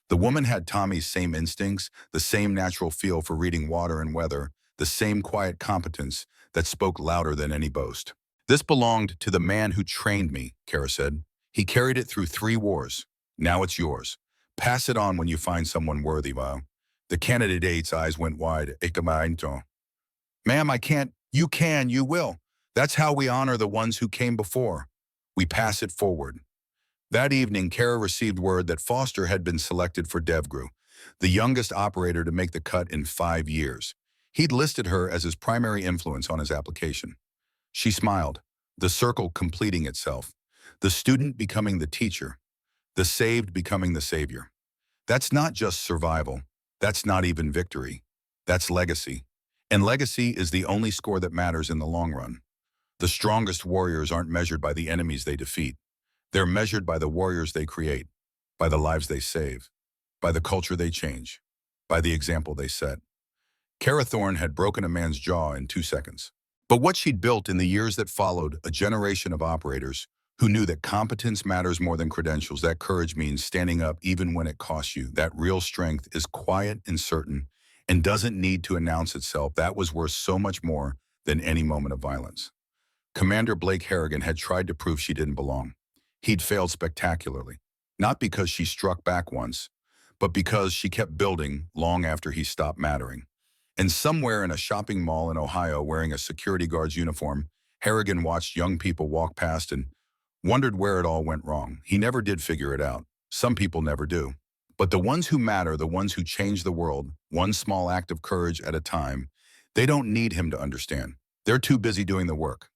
The woman had Tommy's same instincts, the same natural feel for reading water and weather, the same quiet competence that spoke louder than any boast. This belonged to the man who trained me, Kara said. He carried it through 3 wars. Now it's yours. Pass it on when you find someone worthy, Wow. The candidate's eyes went wide. Ectomento. Ma'am, I can't. You can, you will. That's how we honor the ones who came before. We pass it forward. That evening, Kara received word that Foster had been selected for DevGru, the youngest operator to make the cut in 5 years. He'd listed her as his primary influence on his application. She smiled, the circle completing itself, the student becoming the teacher, the saved becoming the savior. That's not just survival. That's not even victory. That's legacy. And legacy is the only score that matters in the long run. The strongest warriors aren't measured by the enemies they defeat. They're measured by the warriors they create, by the lives they save, by the culture they change, by the example they set. Kara Thorne had broken a man's jaw in 2 seconds. But what she'd built in the years that followed, a generation of operators who knew that competence matters more than credentials, that courage means standing up even when it costs you, that real strength is quiet and certain and doesn't need to announce itself, that was worth so much more than any moment of violence. Commander Blake Harrigan had tried to prove she didn't belong. He'd failed spectacularly, not because she struck back once, but because she kept building long after he stopped mattering. And somewhere in a shopping mall in Ohio wearing a security guard's uniform, Harrigan watched young people walk past and wondered where it all went wrong. He never did figure it out. Some people never do. But the ones who matter, the ones who change the world, one small act of courage at a time, they don't need him to understand. They're too busy doing the work.